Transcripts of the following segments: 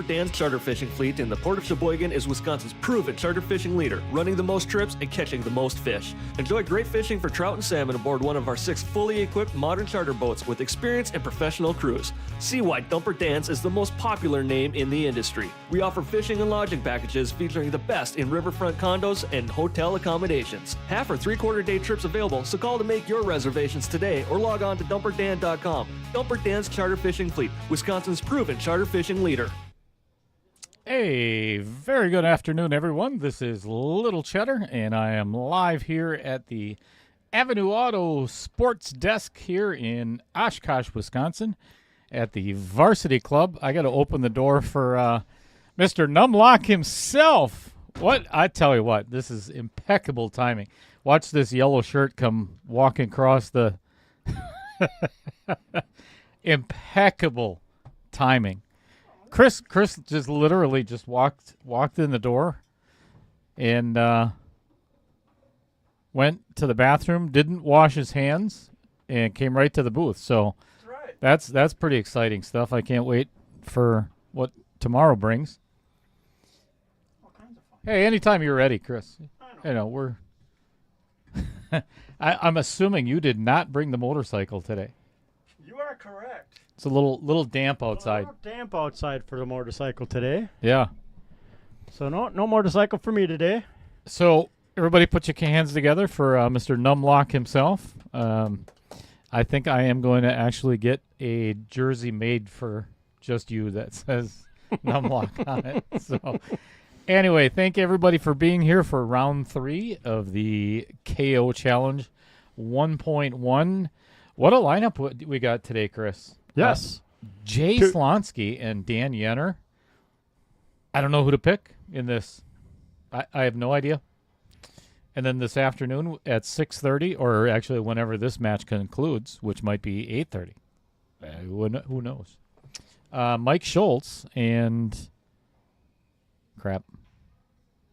Dan's charter fishing fleet in the Port of Sheboygan is Wisconsin's proven charter fishing leader, running the most trips and catching the most fish. Enjoy great fishing for trout and salmon aboard one of our 6 fully equipped modern charter boats with experience and professional crews. See why Dumper Dan's is the most popular name in the industry. We offer fishing and lodging packages featuring the best in riverfront condos and hotel accommodations. Half or 3/4 day trips available, so call to make your reservations today or log on to dumperdan.com. Dumper Dan's Charter Fishing Fleet, Wisconsin's proven charter fishing leader. Hey, very good afternoon, everyone. This is Little Cheddar, and I am live here at the Avenue Auto Sports Desk here in Oshkosh, Wisconsin, at the Varsity Club. I got to open the door for Mr. Numlock himself. What? I tell you what, this is impeccable timing. Watch this yellow shirt come walking across the impeccable timing. Chris just literally just walked in the door and went to the bathroom, didn't wash his hands, and came right to the booth. So that's pretty exciting stuff. I can't wait for what tomorrow brings. All kinds of fun. Hey, anytime you're ready, Chris. I know. We're I'm assuming you did not bring the motorcycle today. You are correct. It's a little damp outside. A little damp outside for the motorcycle today. Yeah. So no motorcycle for me today. So everybody put your hands together for Mr. Numlock himself. I think I am going to actually get a jersey made for just you that says Numlock on it. So anyway, thank everybody for being here for round 3 of the KO Challenge 1.1. What a lineup we got today, Chris. Yes. Jay Slonske and Dan Yenor. I don't know who to pick in this. I have no idea. And then this afternoon at 6:30, or actually whenever this match concludes, which might be 8:30. Who knows? Mike Schultz and crap.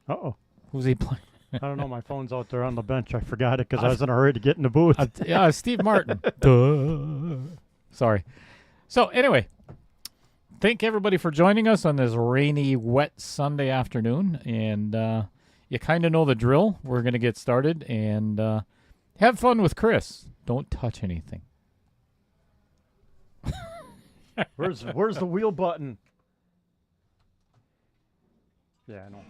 Uh-oh. Who's he playing? I don't know. My phone's out there on the bench. I forgot it because I was in a hurry to get in the booth. Steve Martin. Duh. Sorry. So anyway, thank everybody for joining us on this rainy, wet Sunday afternoon. And you kind of know the drill. We're going to get started and have fun with Chris. Don't touch anything. Where's the wheel button? Yeah, I know.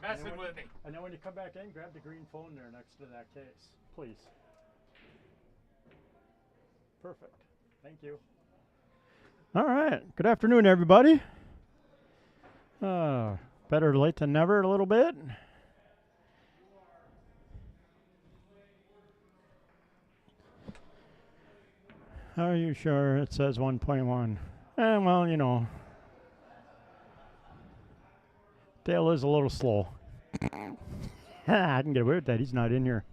Messing with me. And then when you come back in, grab the green phone there next to that case, please. Perfect. Thank you. All right. Good afternoon, everybody. Better late than never a little bit. Are you sure it says 1.1? Well, you know. Dale is a little slow. I can get away with that. He's not in here.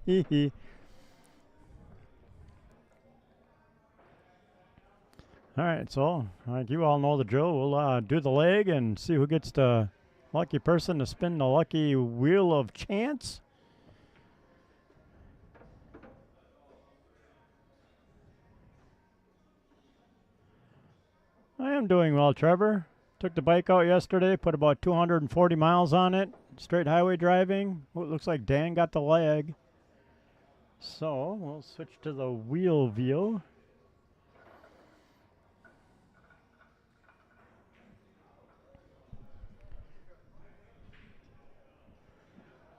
All right, so like you all know the drill. We'll do the leg and see who gets the lucky person to spin the lucky wheel of chance. I am doing well, Trevor. Took the bike out yesterday, put about 240 miles on it, straight highway driving. Well, it looks like Dan got the leg. So we'll switch to the wheel view.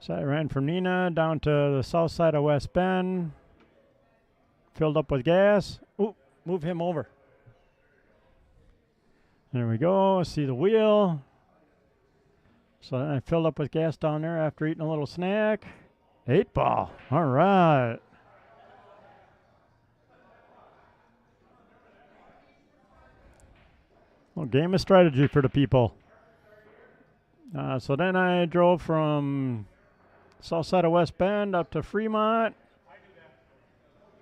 So I ran from Neenah down to the south side of West Bend. Filled up with gas. Ooh, move him over. There we go. See the wheel. So then I filled up with gas down there after eating a little snack. 8 ball. All right. Well, game of strategy for the people. So then I drove from south side of West Bend up to Fremont.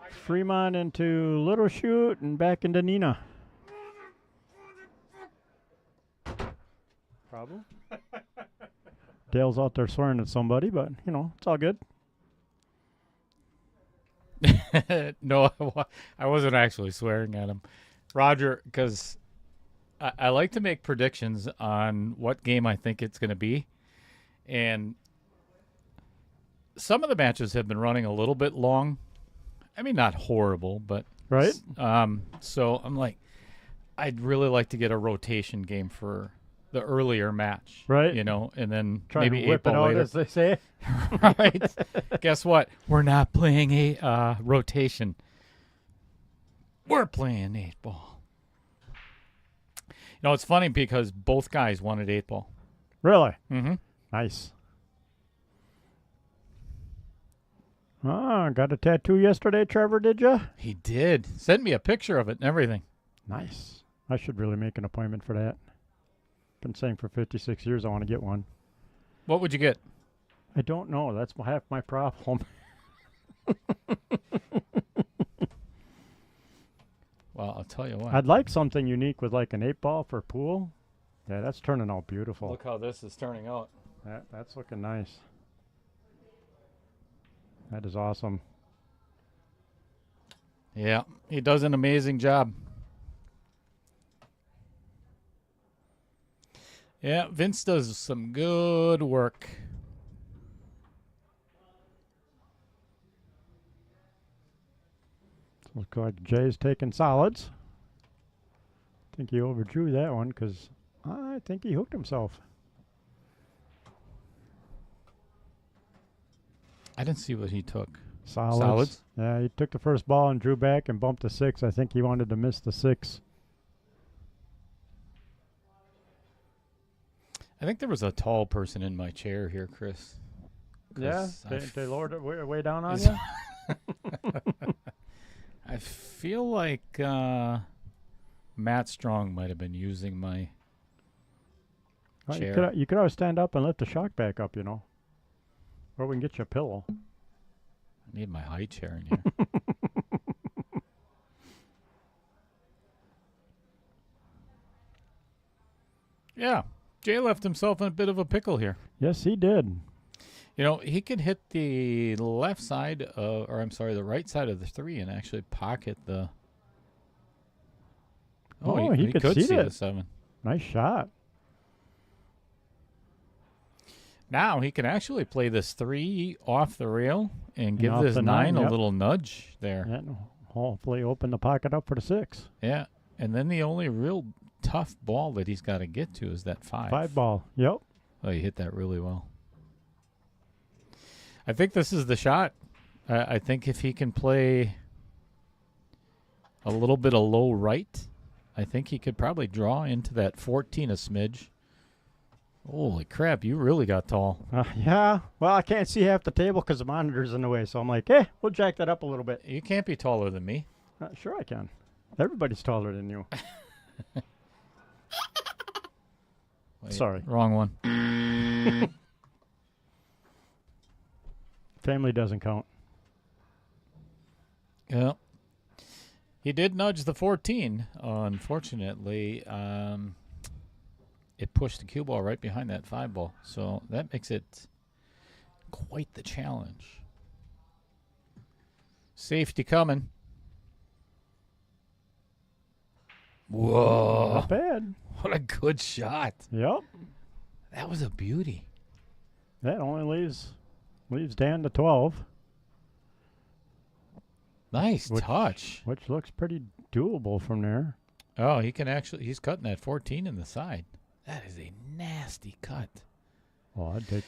Fremont into Little Chute and back into Neenah. Problem? Dale's out there swearing at somebody, but, you know, it's all good. No, I wasn't actually swearing at him. Roger, because I like to make predictions on what game I think it's going to be. And some of the matches have been running a little bit long. I mean, not horrible, but Right. So I'm like, I'd really like to get a rotation game for the earlier match, Right. You know, and then Try maybe to whip it April out, later. as they say. Right? Guess what? We're not playing a rotation. We're playing 8-ball. You know, it's funny because both guys wanted 8-ball. Really? Mm-hmm. Nice. Got a tattoo yesterday, Trevor, did you? He did. Sent me a picture of it and everything. Nice. I should really make an appointment for that. Been saying for 56 years I want to get one. What would you get? I don't know. That's half my problem. Well, I'll tell you what. I'd like something unique with like an 8-ball for pool. Yeah, that's turning out beautiful. Look how this is turning out. That's looking nice. That is awesome. Yeah, he does an amazing job. Yeah, Vince does some good work. Looks like Jay's taking solids. I think he overdrew that one because I think he hooked himself. I didn't see what he took. Solids. Solids? Yeah, he took the first ball and drew back and bumped to 6. I think he wanted to miss the 6. I think there was a tall person in my chair here, Chris. Yeah, 'Cause they lowered it way down on you. I feel like Matt Strong might have been using my Well, chair. you could always stand up and lift the shock back up, you know. Or we can get you a pillow. I need my high chair in here. Yeah, Jay left himself in a bit of a pickle here. Yes, he did. You know, he could hit the left side, the right side of the 3 and actually pocket the. Oh, he could see the it. 7. Nice shot. Now he can actually play this 3 off the rail and give off this the 9 a yep. little nudge there. And hopefully open the pocket up for the 6. Yeah, and then the only real tough ball that he's got to get to is that 5. 5-ball. Yep. Oh, he hit that really well. I think this is the shot. I think if he can play a little bit of low right, I think he could probably draw into that 14 a smidge. Holy crap, you really got tall. Yeah. Well, I can't see half the table because the monitor's in the way. So I'm like, we'll jack that up a little bit. You can't be taller than me. Sure I can. Everybody's taller than you. Wait, Sorry. Wrong one. Family doesn't count. Yeah. He did nudge the 14. Unfortunately, it pushed the cue ball right behind that 5 ball. So that makes it quite the challenge. Safety coming. Whoa. Not bad. What a good shot. Yep. That was a beauty. That only leaves Dan to 12, Nice touch. which looks pretty doable from there. Oh, he's cutting that 14 in the side. That is a nasty cut. Well, I'd take.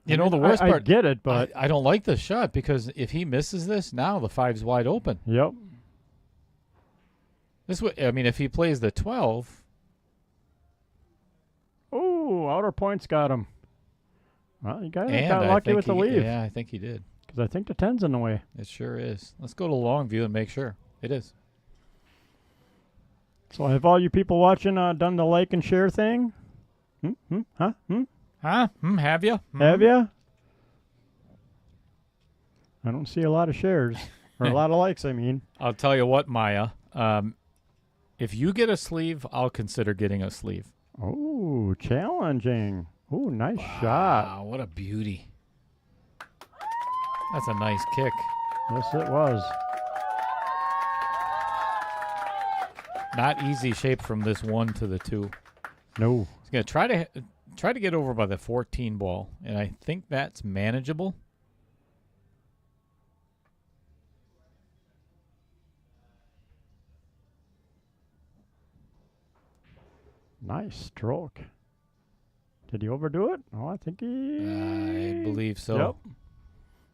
You know, the worst I part, get it, but I don't like this shot because if he misses this, now the 5's wide open. yep. If he plays the 12, Oh, outer points got him. Well, you got and lucky with the leave Yeah, I think he did. because I think the 10's in the way. It sure is. Let's go to long view and make sure. It is. So have all you people watching done the like and share thing? Huh? Huh? Have you? Have you? I don't see a lot of shares or a lot of likes. I mean, I'll tell you what, Maya. If you get a sleeve, I'll consider getting a sleeve. oh, challenging. Oh, nice shot. Wow, what a beauty. That's a nice kick. Yes, it was. Not easy shape from this 1 to the 2. No. He's going to try to get over by the 14 ball, and I think that's manageable. Nice stroke. Did he overdo it? Oh, I think he... I believe so. Yep.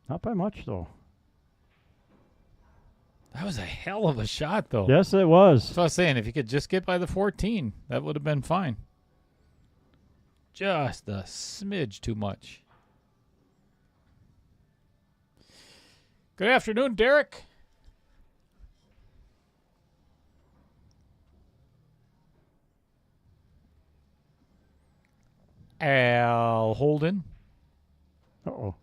Not by much, though. That was a hell of a shot, though. Yes, it was. That's what I was saying. If you could just get by the 14, that would have been fine. Just a smidge too much. Good afternoon, Derek. Al Holden. Uh-oh.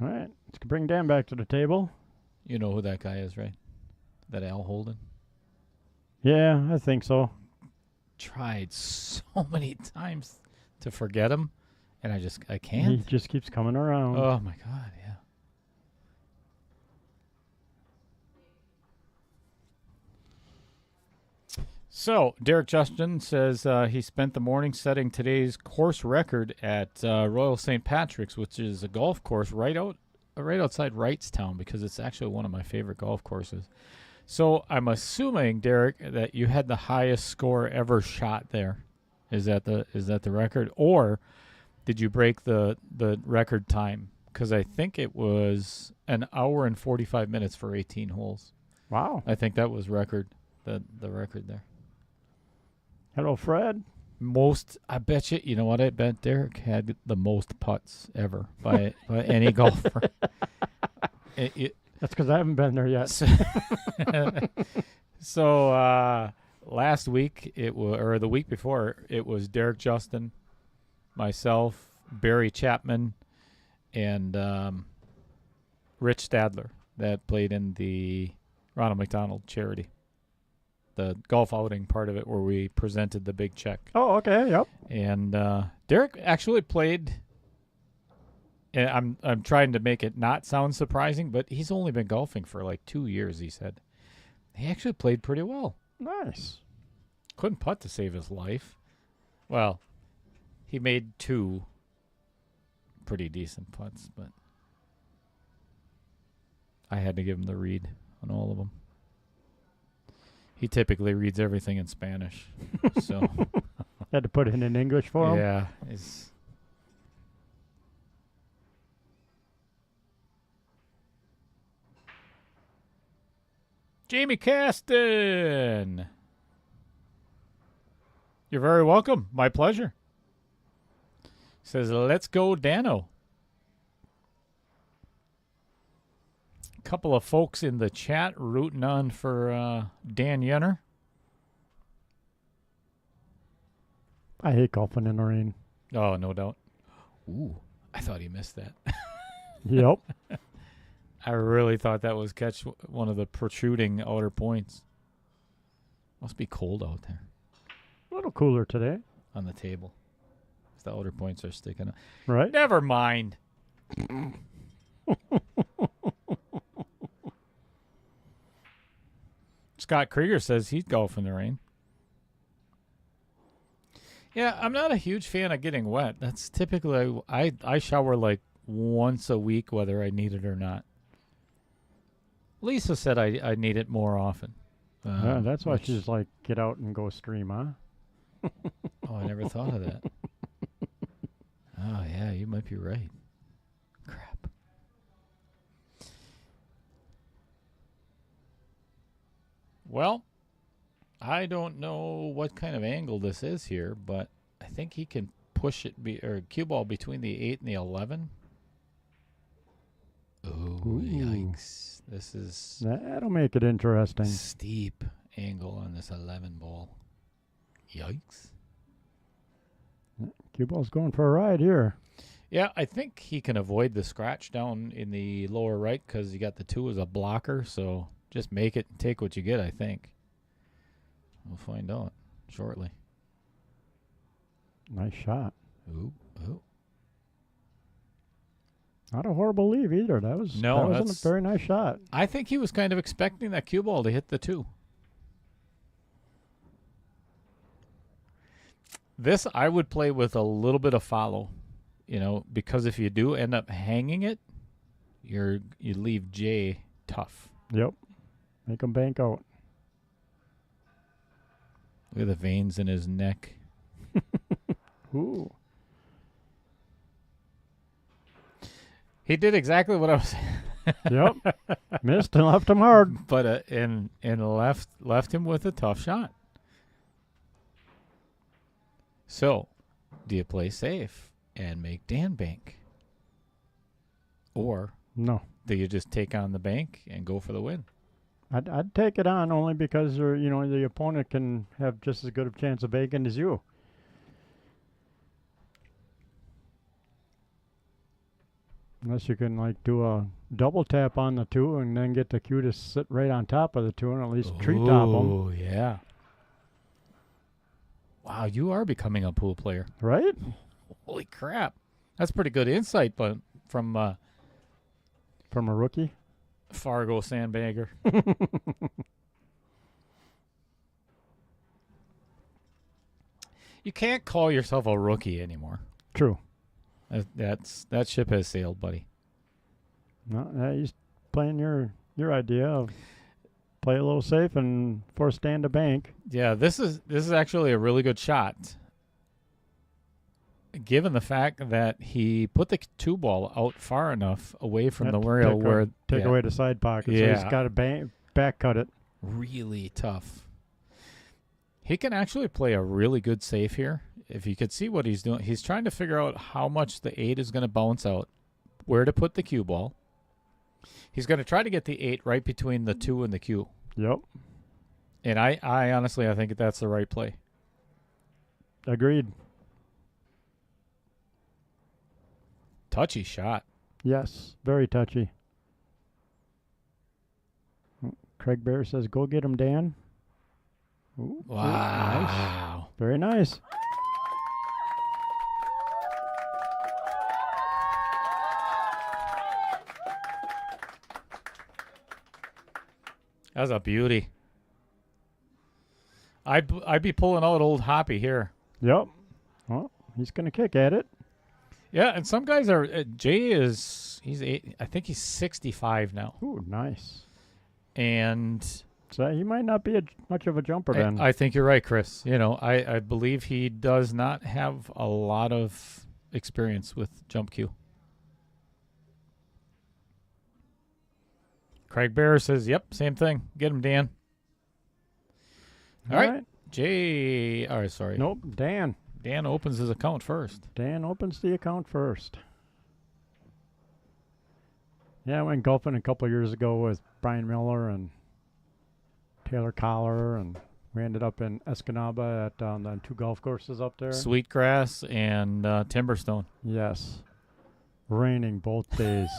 All right. Let's bring Dan back to the table. You know who that guy is, right? That Al Holden. Yeah, I think so. Tried so many times to forget him, and I He can't. just keeps coming around. Oh, my God, yeah. So, Derek Justin says he spent the morning setting today's course record at Royal St. Patrick's, which is a golf course right outside Wrightstown, because it's actually one of my favorite golf courses. So, I'm assuming, Derek, that you had the highest score ever shot there. Is that the record, or did you break the record time? Because I think it was an hour and 45 minutes for 18 holes. Wow. I think that was the record there. Hello, Fred. I bet you know what, I bet Derek had the most putts ever by any golfer. That's because I haven't been there yet. So last week or the week before, it was Derek Justin, myself, Barry Chapman, and Rich Stadler that played in the Ronald McDonald charity. The golf outing part of it where we presented the big check. Oh, okay, yep. And Derek actually played, and I'm trying to make it not sound surprising, but he's only been golfing for like 2 years, he said. He actually played pretty well. Nice. Couldn't putt to save his life. Well, he made 2 pretty decent putts, but I had to give him the read on all of them. He typically reads everything in Spanish, so Had to put it in English for him? yeah. Jamie Caston. You're very welcome. My pleasure. Says, let's go, Dano. Couple of folks in the chat rooting on for Dan Yenor. I hate golfing in the rain. Oh, no doubt. Ooh, I thought he missed that. Yep. I really thought that was catch one of the protruding outer points. Must be cold out there A little cooler today. on the table. The outer points are sticking up. Right? Never mind. Scott Krieger says he'd golf in the rain. Yeah, I'm not a huge fan of getting wet. That's typically, I shower like once a week, whether I need it or not. Lisa said I need it more often. Yeah, that's why which- she's like, get out and go stream, huh? Oh, I never thought of that. Oh, yeah, you might be right. Crap. Well, I don't know what kind of angle this is here, but I think he can push it, or cue ball between the 8 and the 11. Oh, Ooh. yikes. This is That'll make it interesting. steep angle on this 11 ball. Yikes. Cue ball's going for a ride here. Yeah, I think he can avoid the scratch down in the lower right because you got the 2 as a blocker, so just make it and take what you get, I think. We'll find out shortly. Nice shot. Ooh, ooh. Not a horrible leave either. That was No, that was that's- a very nice shot. I think he was kind of expecting that cue ball to hit the 2. This I would play with a little bit of follow, because if you do end up hanging it, you leave Jay tough. Yep. Make him bank out. Look at the veins in his neck. Ooh. He did exactly what I was Yep. Missed and left him hard. but and left him with a tough shot. So, do you play safe and make Dan bank? Or No. do you just take on the bank and go for the win? I'd take it on only because the opponent can have just as good a chance of banking as you. Unless you can do a double tap on the 2 and then get the cue to sit right on top of the 2 and at least treetop them. Oh, yeah. Wow, you are becoming a pool player. Right? Holy crap. That's pretty good insight but from a rookie? Fargo Sandbagger. You can't call yourself a rookie anymore. True. That ship has sailed, buddy. No, he's playing your idea of play a little safe and force Dan to bank. Yeah, this is actually a really good shot. Given the fact that he put the 2 ball out far enough away from the rail where take away the side pocket, so he's got to back cut it. Really tough. He can actually play a really good safe here. If you could see what he's doing, he's trying to figure out how much the 8 is going to bounce out, where to put the cue ball. He's going to try to get the 8 right between the 2 and the cue. Yep. And I honestly, I think that's the right play. Agreed. Touchy shot. Yes, very touchy. Craig Bear says, "Go get him, Dan." Ooh, Wow. Nice. Very nice. That's a beauty. I'd be pulling out old Hoppy here. Yep. Well, he's going to kick at it. Yeah, and some guys are. Jay he's 8. I think he's 65 now. Ooh, nice. And so he might not be much of a jumper then. I think you're right, Chris. I believe he does not have a lot of experience with jump cue. Craig Bear says, "Yep, same thing. Get him, Dan." All right. Jay. All right, sorry. Nope, Dan. Dan opens his account first. Dan opens the account first. Yeah, I went golfing a couple years ago with Brian Miller and Taylor Collar, and we ended up in Escanaba at the 2 golf courses up there. Sweetgrass and Timberstone. Yes. Raining both days.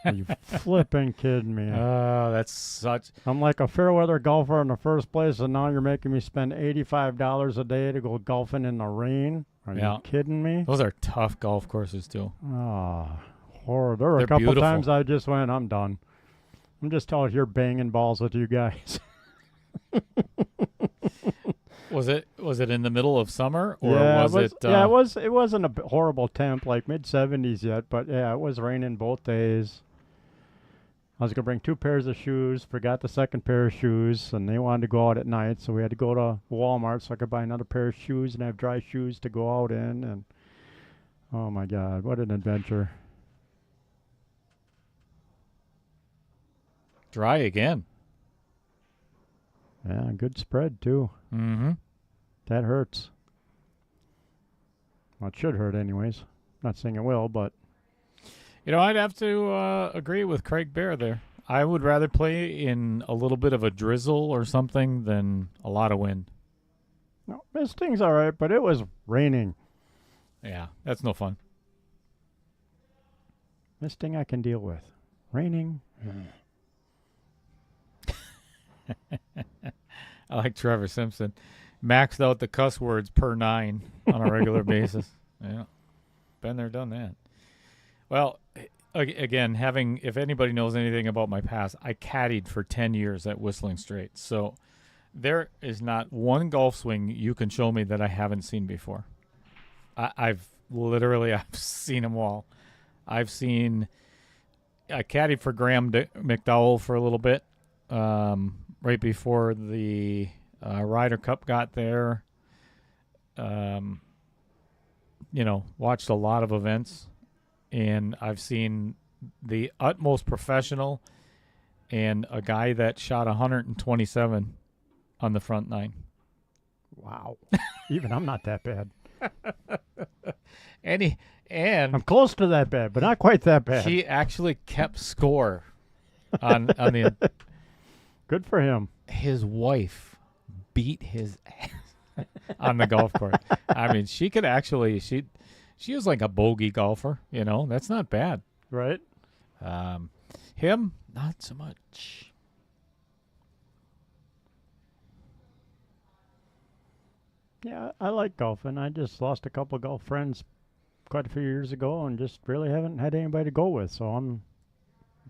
Are you flipping kidding me? Oh, that's such... I'm like a fair weather golfer in the first place, and now you're making me spend $85 a day to go golfing in the rain? Are you kidding me? Those are tough golf courses, too. Oh, horror. There were a couple beautiful. times I just went, I'm done. I'm just out here banging balls with you guys. Was it in the middle of summer, or yeah, was it? It wasn't a horrible temp, like mid-70s yet, but yeah, it was raining both days. I was going to bring 2 pairs of shoes, forgot the second pair of shoes, and they wanted to go out at night, so we had to go to Walmart so I could buy another pair of shoes and have dry shoes to go out in. And oh my God, what an adventure. Dry again. Yeah, good spread too. Mm-hmm. That hurts. Well, it should hurt anyways. Not saying it will, but... I'd have to agree with Craig Bear there. I would rather play in a little bit of a drizzle or something than a lot of wind. No, misting's all right, but it was raining. Yeah, that's no fun. Misting I can deal with. Raining... I like Trevor Simpson. Maxed out the cuss words per 9 on a regular basis. Yeah. Been there, done that. Well, again, if anybody knows anything about my past, I caddied for 10 years at Whistling Straits. So there is not one golf swing you can show me that I haven't seen before. I've seen them all. I caddied for Graham McDowell for a little bit, right before the Ryder Cup got there. Watched a lot of events, and I've seen the utmost professional and a guy that shot 127 on the front nine. Wow. Even I'm not that bad. And I'm close to that bad, but not quite that bad. he actually kept score on the. Good for him. His wife beat his ass on the golf course. I mean, she could actually she was like a bogey golfer. That's not bad. Right? Him, not so much. Yeah, I like golfing. I just lost a couple of golf friends quite a few years ago and just really haven't had anybody to go with. So I'm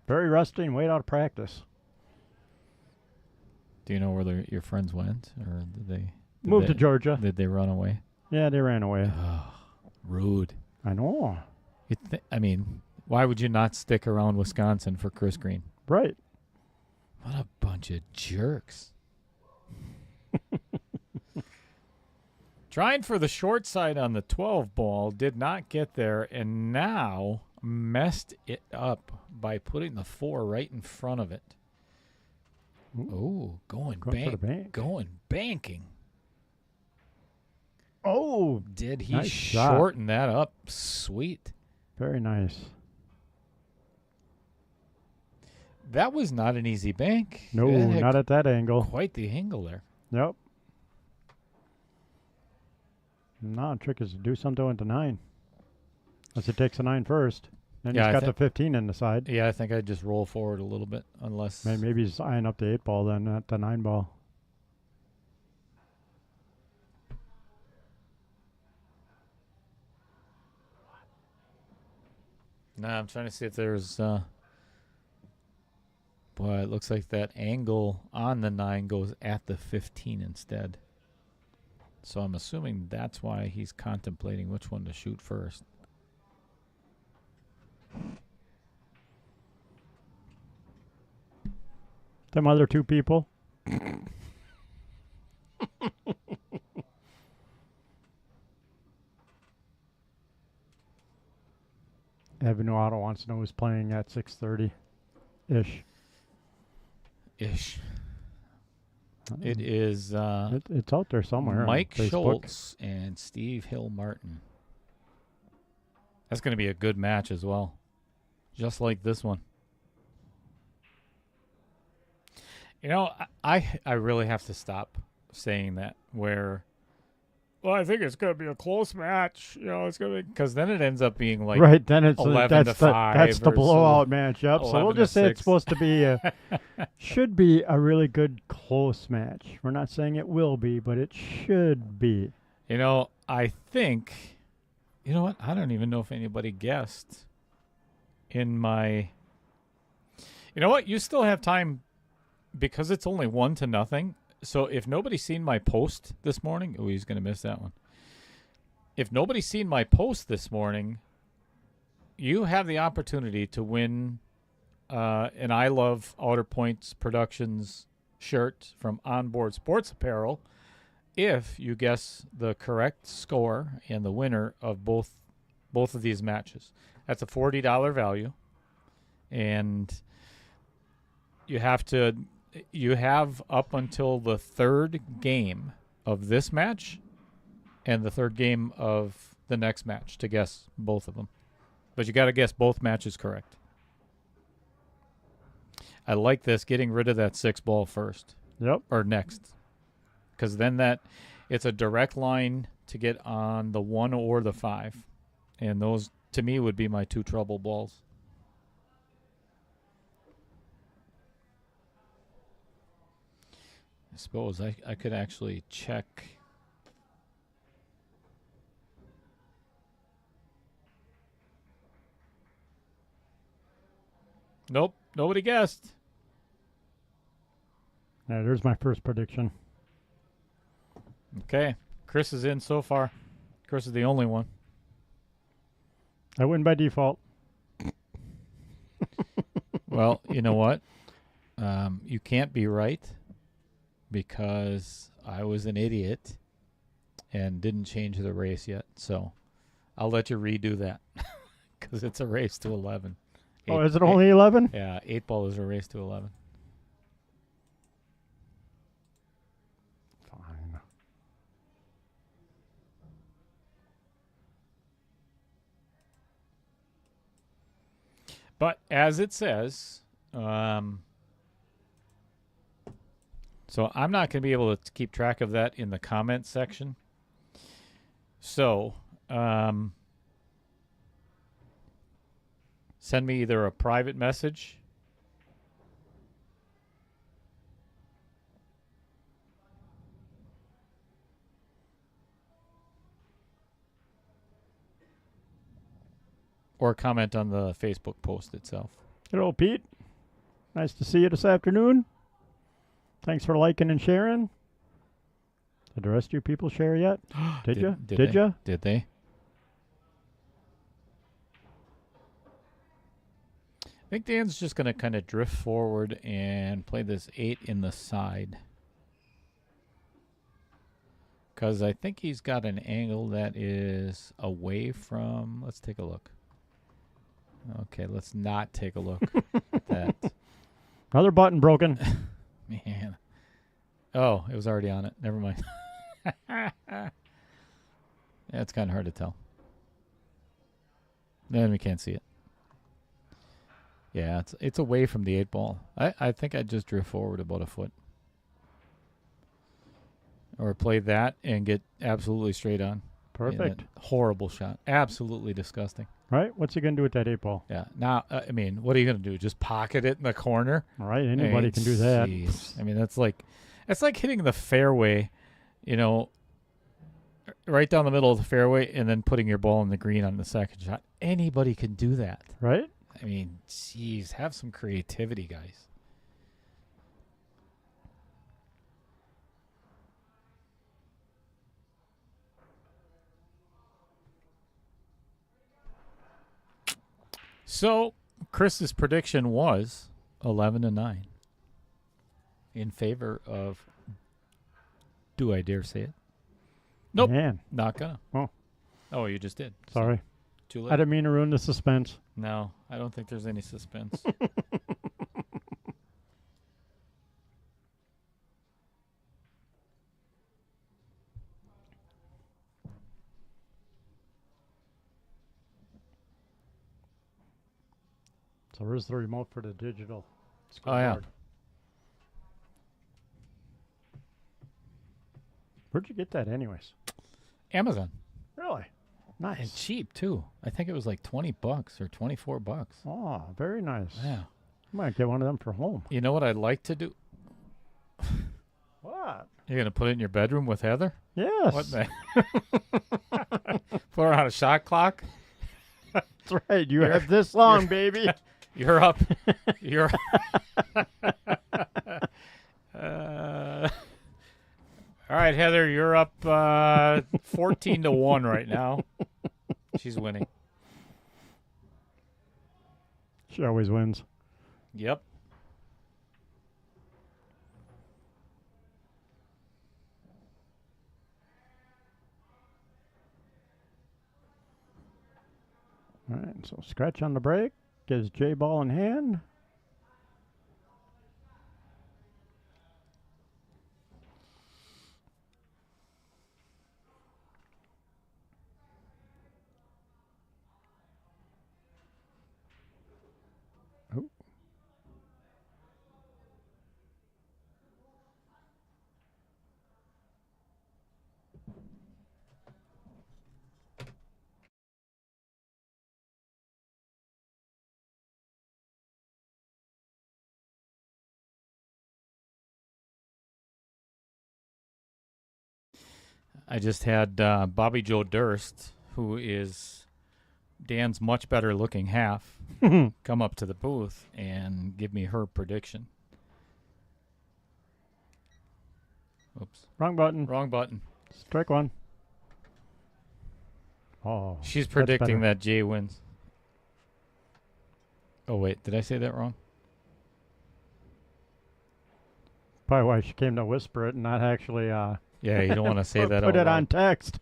very rusty and way out of practice. Do you know where your friends went, or did they Moved to Georgia. Did they run away? Yeah, they ran away. Oh, rude. I know. Why would you not stick around Wisconsin for Chris Green? Right. What a bunch of jerks. Trying for the short side on the 12 ball, did not get there, and now messed it up by putting the 4 right in front of it. Oh, going for the bank. Going banking. Oh, Did he nice shot. shorten that up? Sweet. Very nice. That was not an easy bank. No, It had not at that angle. quite the angle there. Yep. Now the trick is to do something with the 9. Unless it takes a 9 first. Then Yeah, I he's got thi- the 15 in the side. Yeah, I think I'd just roll forward a little bit, unless... Maybe he's eyeing up the 8 ball then, not the 9 ball. Nah, I'm trying to see if there's... Boy, it looks like that angle on the 9 goes at the 15 instead. So I'm assuming that's why he's contemplating which one to shoot first. Them other 2 people. Evan Otto wants to know who's playing at 6:30-ish. Ish. It is It's out there somewhere. on Mike Facebook. Schultz and Steve Hill Martin. That's going to be a good match as well. Just like this one. I really have to stop saying that where, well, I think it's going to be a close match. It's going to be, because then it ends up being like Right, then it's 11 that's to the 5 that's the or blowout matchup. So 11 we'll to just say 6. it's supposed to be should be a really good close match. We're not saying it will be, but it should be. I think, what? I don't even know if anybody guessed in my, what? You still have time because it's only 1-0. So if nobody's seen my post this morning, he's going to miss that one. If nobody's seen my post this morning, you have the opportunity to win an I Love Outer Points Productions shirt from Onboard Sports Apparel if you guess the correct score and the winner of both of these matches. That's a $40 value, and you have up until the third game of this match and the third game of the next match to guess both of them. But you got to guess both matches correct. I like this, getting rid of that 6 ball first. Yep. Or next. Because then it's a direct line to get on the 1 or the 5. And those, to me, would be my 2 trouble balls. I suppose I could actually check. Nope, nobody guessed. Yeah, there's my first prediction. Okay, Chris is in so far. Chris is the only one. I win by default. Well, you know what? You can't be right because I was an idiot and didn't change the race yet. So I'll let you redo that because it's a race to 11. Oh, is it only 11? Yeah, 8 ball is a race to 11. Fine. But as it says, so I'm not going to be able to keep track of that in the comment section. So send me either a private message or comment on the Facebook post itself. Hello, Pete. Nice to see you this afternoon. Thanks for liking and sharing. Did the rest of you people share yet? Did you? Did you? Did they? I think Dan's just going to kind of drift forward and play this 8 in the side. Because I think he's got an angle that is away from... Let's take a look. Okay, let's not take a look at that. Another button broken. Man. Oh, it was already on it. Never mind. Yeah, it's kind of hard to tell. Then we can't see it. Yeah, it's away from the 8 ball. I think I'd just drift forward about a foot. Or play that and get absolutely straight on. Perfect. Yeah, horrible shot. Absolutely disgusting. Right? What's he going to do with that 8 ball? Yeah. Now, I mean, what are you going to do? Just pocket it in the corner? All right. Anybody can do that. Jeez. I mean, that's like hitting the fairway, you know, right down the middle of the fairway and then putting your ball in the green on the second shot. Anybody can do that. Right? I mean, jeez, have some creativity, guys. So, Chris's prediction was 11-9 in favor of. Do I dare say it? Nope. Man. Not gonna. Oh. Oh, you just did. Sorry. So, too I late. didn't mean to ruin the suspense. No, I don't think there's any suspense. So where's the remote for the digital Oh, yeah. scoreboard? Where'd you get that anyways? Amazon. Really? Nice. And cheap, too. I think it was like $20 or $24. Oh, very nice. Yeah. Might get one of them for home. You know what I'd like to do? What? You're going to put it in your bedroom with Heather? Yes. What the? Put her on a shot clock? That's right. You have this long, baby. You're up. You're all right, Heather, you're up 14-1 right now. She's winning. She always wins. Yep. All right, so scratch on the break. Gives J ball in hand. Oh. I just had Bobby Joe Durst, who is Dan's much better looking half, come up to the booth and give me her prediction. Oops. Wrong button. Wrong button. Strike one. Oh. She's that's predicting better. that Jay wins. Oh, wait. Did I say that wrong? Probably why she came to whisper it and not actually Yeah, you don't want to say that out put it loud. on text.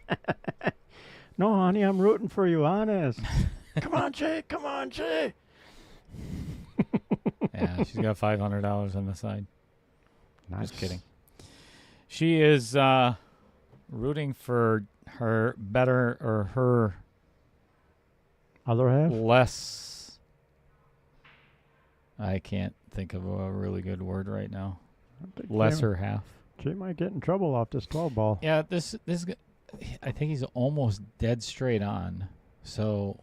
No, honey, I'm rooting for you, honest. Come on, Jay. Come on, Jay. Yeah, she's got $500 on the side. Nice. Just kidding. She is rooting for her better or her Other half? less. I can't think of a really good word right now. Lesser half. Jay might get in trouble off this 12 ball. Yeah, this I think he's almost dead straight on. So,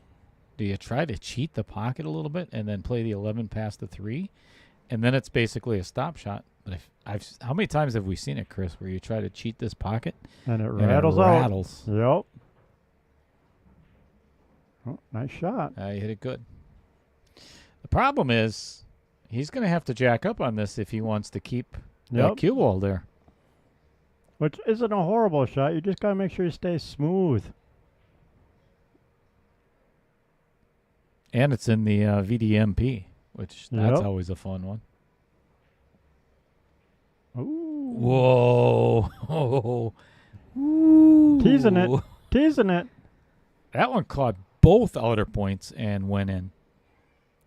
do you try to cheat the pocket a little bit and then play the 11 past the 3, and then it's basically a stop shot? But how many times have we seen it, Chris, where you try to cheat this pocket And it and rattles it out. rattles? Yep. Oh, nice shot. You hit it good. The problem is he's going to have to jack up on this if he wants to keep that cue ball there. Which isn't a horrible shot. You just got to make sure you stay smooth. And it's in the VDMP, which that's Yep. always a fun one. Ooh. Whoa. Ooh. Teasing it. Teasing it. That one caught both outer points and went in.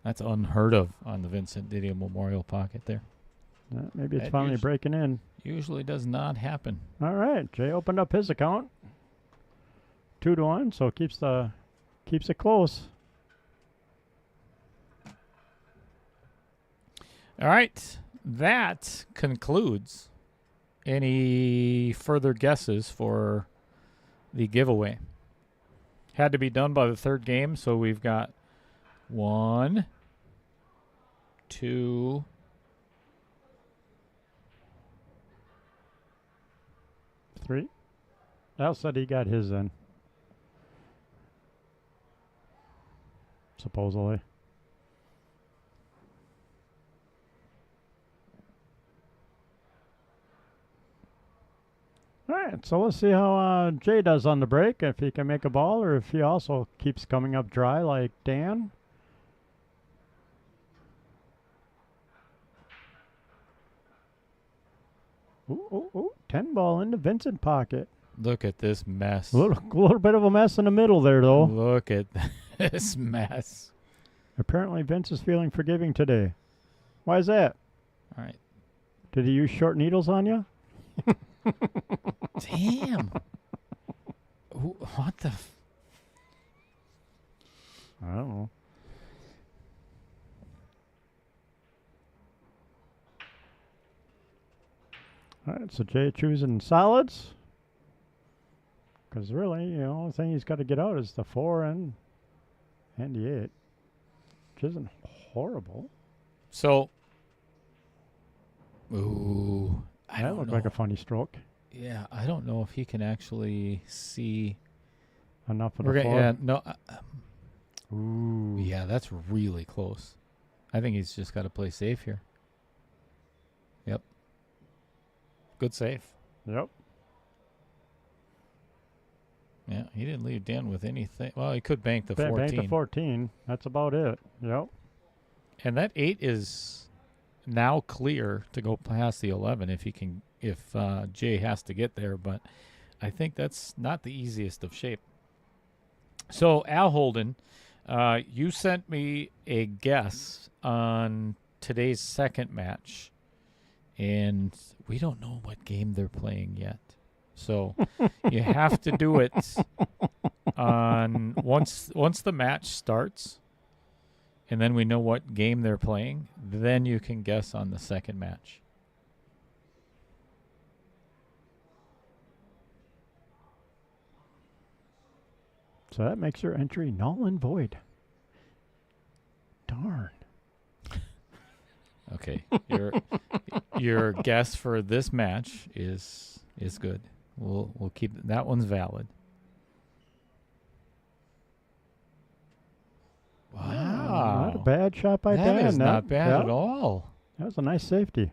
That's unheard of on the Vincent Didio Memorial pocket there. Maybe it's That finally usually- breaking in. Usually does not happen. All right. Jay opened up his account. 2-1, so keeps it close. All right. That concludes any further guesses for the giveaway. Had to be done by the third game, so we've got 1, 2, 3. Al said he got his in. Supposedly. All right, so let's see how Jay does on the break, if he can make a ball or if he also keeps coming up dry like Dan. Ooh, 10 ball in the Vincent pocket. Look at this mess. A little bit of a mess in the middle there, though. Look at this mess. Apparently, Vince is feeling forgiving today. Why is that? All right. Did he use short needles on you? Damn. What the? I don't know. All right, so Jay choosing solids. Because really, the only thing he's got to get out is the 4 and the 8. Which isn't horrible. So, ooh, I That don't looked know. like a funny stroke. Yeah, I don't know if he can actually see. Enough of We're the gonna, 4. yeah, no. Ooh. Yeah, that's really close. I think he's just got to play safe here. Yep. Good save. Yep. Yeah, he didn't leave Dan with anything. Well, he could bank the Bank 14. the 14. That's about it. Yep. And that 8 is now clear to go past the 11 if he can, if Jay has to get there. But I think that's not the easiest of shape. So Al Holden, you sent me a guess on today's second match, and we don't know what game they're playing yet. So you have to do it on once the match starts, and then we know what game they're playing. Then you can guess on the second match. So that makes your entry null and void. Darn. Okay, your guess for this match is good. We'll keep that one's valid. Wow, Not a bad shot by Dan. That is not bad yeah, at all. That was a nice safety.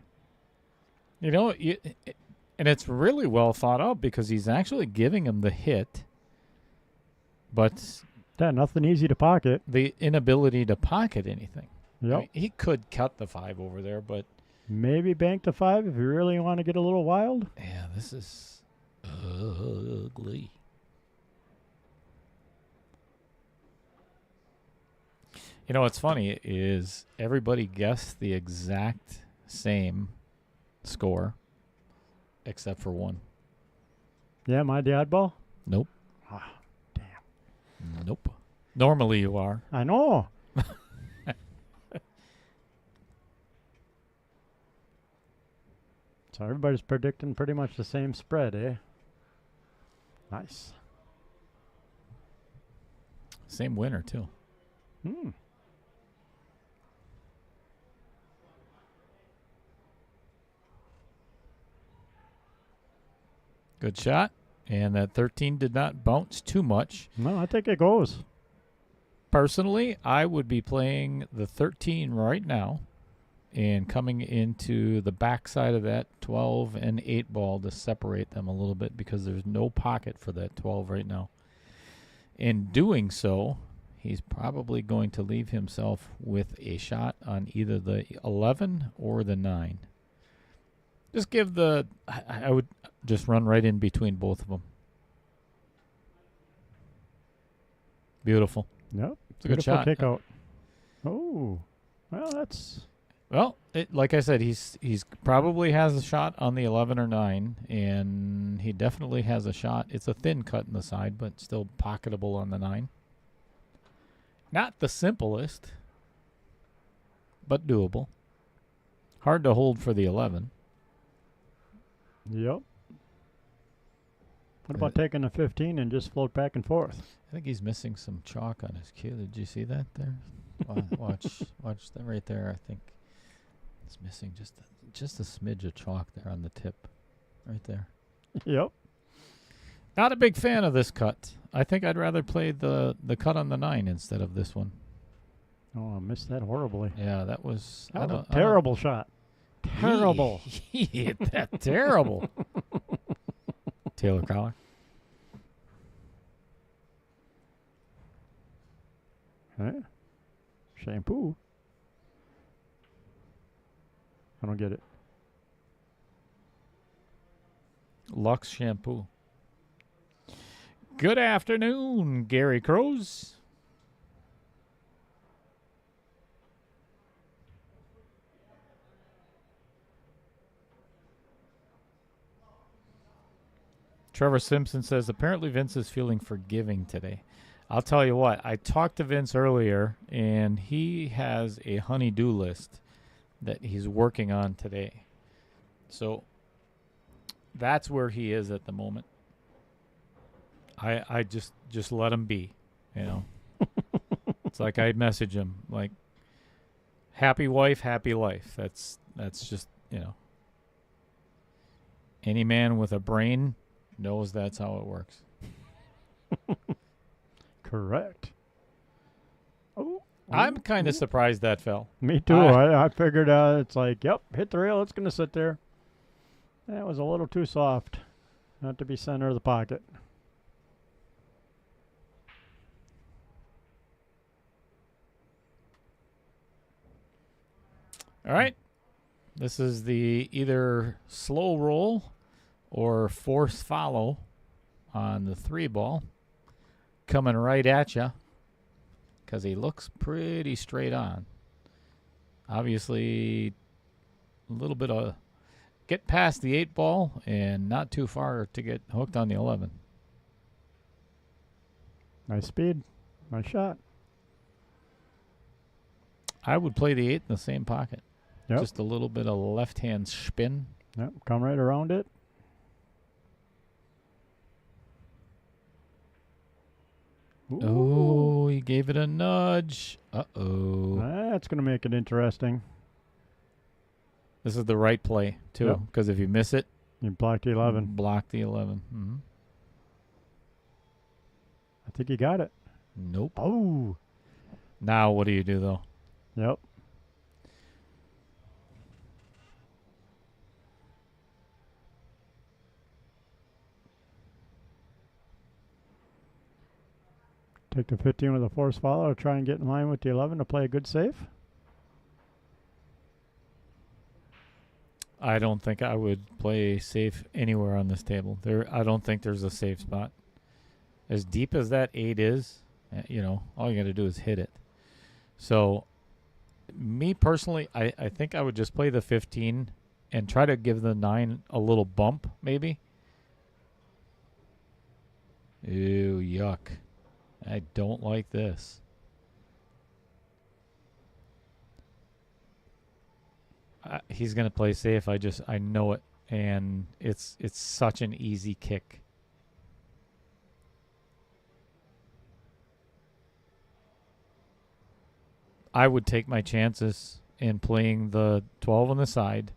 You know, and it's really well thought out because he's actually giving him the hit, but Yeah, nothing easy to pocket. the inability to pocket anything. Yep. I mean, he could cut the 5 over there, but Maybe bank the 5 if you really want to get a little wild. yeah, this is ugly. You know what's funny is everybody guessed the exact same score except for one. Yeah, my oddball. Nope. Ah, damn. Nope. Normally you are. I know. So everybody's predicting pretty much the same spread, eh? Nice. Same winner, too. Hmm. Good shot. And that 13 did not bounce too much. No, I think it goes. Personally, I would be playing the 13 right now and coming into the backside of that 12 and 8 ball to separate them a little bit because there's no pocket for that 12 right now. In doing so, he's probably going to leave himself with a shot on either the 11 or the 9. Just give the... I would just run right in between both of them. Beautiful. Yep. It's a good shot. Kick out. Oh, well, that's... Well, like I said, he's probably has a shot on the 11 or 9, and he definitely has a shot. It's a thin cut in the side, but still pocketable on the 9. Not the simplest, but doable. Hard to hold for the 11. Yep. What about taking a 15 and just float back and forth? I think he's missing some chalk on his cue. Did you see that there? Watch that right there. I think it's missing just a smidge of chalk there on the tip, right there. Yep. Not a big fan of this cut. I think I'd rather play the cut on the 9 instead of this one. Oh, I missed that horribly. Yeah, that was A terrible shot. Terrible. He hit that terrible. Taylor Collar. Huh? Shampoo? I don't get it. Lux shampoo. Good afternoon, Gary Crows. Trevor Simpson says, apparently Vince is feeling forgiving today. I'll tell you what, I talked to Vince earlier, and he has a honey-do list that he's working on today. So that's where he is at the moment. I just let him be, you know. It's like I message him, like, happy wife, happy life. That's just, you know. Any man with a brain knows that's how it works. Correct. Oh, I'm kind of surprised that fell. Me too. I figured it's like, yep, hit the rail. It's going to sit there. That was a little too soft. Not to be center of the pocket. All right. This is the either slow roll or force follow on the 3 ball. Coming right at you because he looks pretty straight on. Obviously, a little bit of get past the 8 ball and not too far to get hooked on the 11. Nice speed. Nice shot. I would play the 8 in the same pocket. Yep. Just a little bit of left-hand spin. Yep. Come right around it. Oh, he gave it a nudge. Uh-oh. That's going to make it interesting. This is the right play, too, because if you miss it, you block the 11. Block the 11. Mm-hmm. I think you got it. Nope. Oh. Now what do you do, though? Yep. Take the 15 with a force follow to try and get in line with the 11 to play a good save. I don't think I would play safe anywhere on this table. I don't think there's a safe spot. As deep as that 8 is, all you got to do is hit it. So, me personally, I think I would just play the 15 and try to give the 9 a little bump, maybe. Ew, yuck. I don't like this. He's going to play safe. I know it. And it's such an easy kick. I would take my chances in playing the 12 on the side.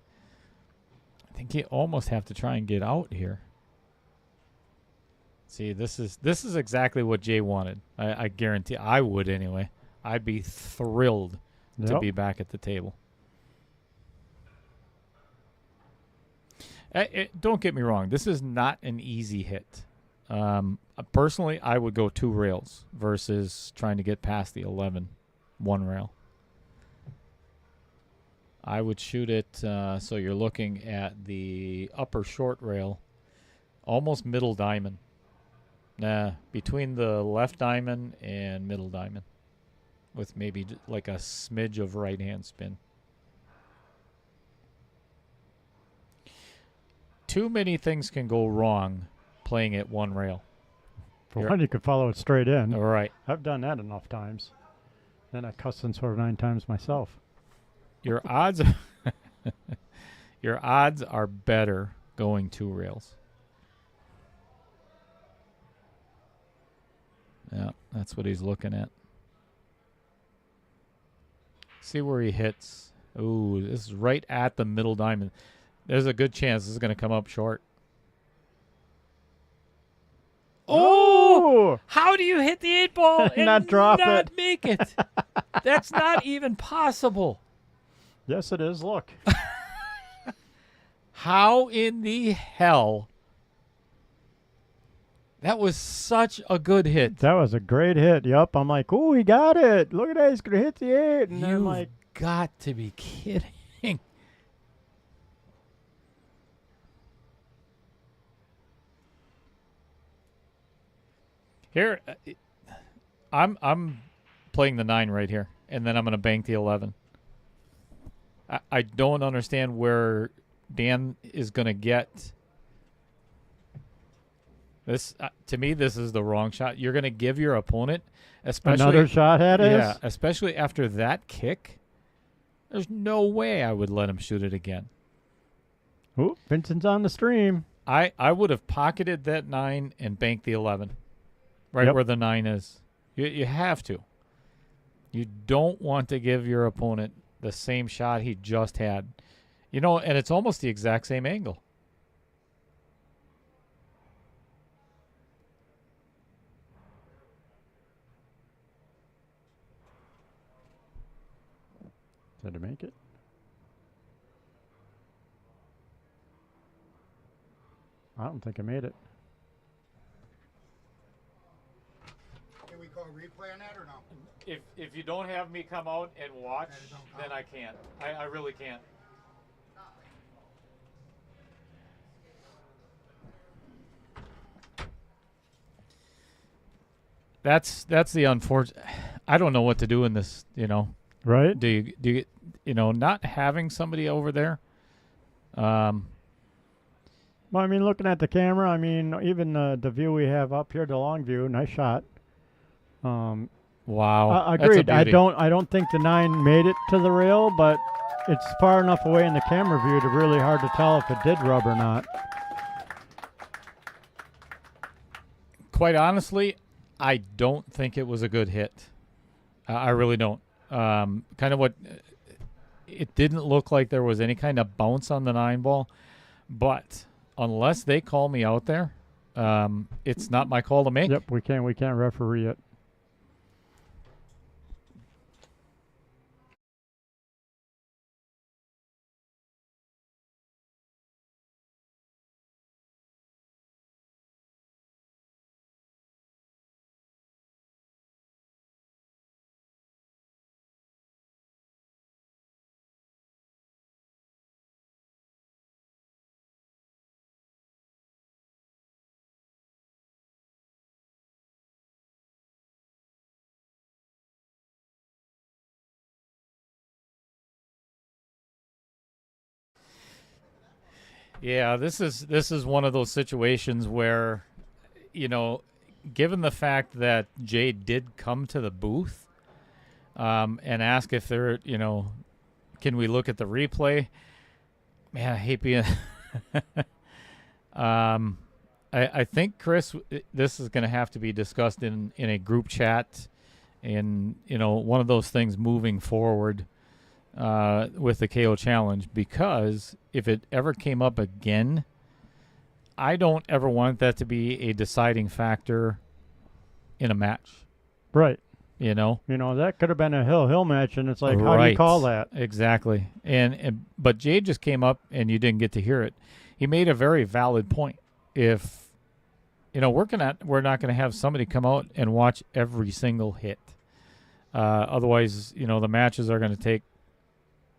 I think you almost have to try and get out here. See, this is exactly what Jay wanted. I guarantee I would anyway. I'd be thrilled to be back at the table. Don't get me wrong. This is not an easy hit. Personally, I would go 2 rails versus trying to get past the 11 1 rail. I would shoot it so you're looking at the upper short rail, almost middle diamond. Between the left diamond and middle diamond, with maybe like a smidge of right-hand spin. Too many things can go wrong playing at 1 rail. For one, you could follow it straight in. All right. I've done that enough times. Then I cussed and sort of 9 times myself. Your odds are better going 2 rails. Yeah, that's what he's looking at. See where he hits. Ooh, this is right at the middle diamond. There's a good chance this is going to come up short. Oh! How do you hit the 8 ball and not drop it? Make it? That's not even possible. Yes, it is. Look. How in the hell? That was such a good hit. That was a great hit. Yup. I'm like, ooh, he got it. Look at that. He's going to hit the 8. And then I'm like, got to be kidding. Here, I'm playing the 9 right here, and then I'm going to bank the 11. I don't understand where Dan is going to get this. To me, this is the wrong shot. You're going to give your opponent, especially another shot at it. Yeah, especially after that kick. There's no way I would let him shoot it again. Ooh, Vincent's on the stream. I would have pocketed that 9 and banked the 11, right where the 9 is. You have to. You don't want to give your opponent the same shot he just had. And it's almost the exact same angle. Did I make it? I don't think I made it. Can we call replay on that or no? If you don't have me come out and watch, then I can't. I really can't. That's the unfortunate. I don't know what to do in this. Right? Do you not having somebody over there? Well, I mean, looking at the camera, I mean, even the view we have up here, the long view, nice shot. Wow. Agreed. I don't think the 9 made it to the rail, but it's far enough away in the camera view to really hard to tell if it did rub or not. Quite honestly, I don't think it was a good hit. I really don't. Kind of what it didn't look like there was any kind of bounce on the 9 ball, but unless they call me out there, it's not my call to make. Yep, we can't referee it. Yeah, this is one of those situations where, given the fact that Jay did come to the booth and ask if there, can we look at the replay? Man, I hate being. I think, Chris, this is going to have to be discussed in a group chat, and one of those things moving forward with the KO challenge, because if it ever came up again, I don't ever want that to be a deciding factor in a match. Right. That could have been a hill match, and it's like, how do you call that? Exactly. But Jay just came up, and you didn't get to hear it. He made a very valid point. If we're not going to have somebody come out and watch every single hit. Otherwise, the matches are going to take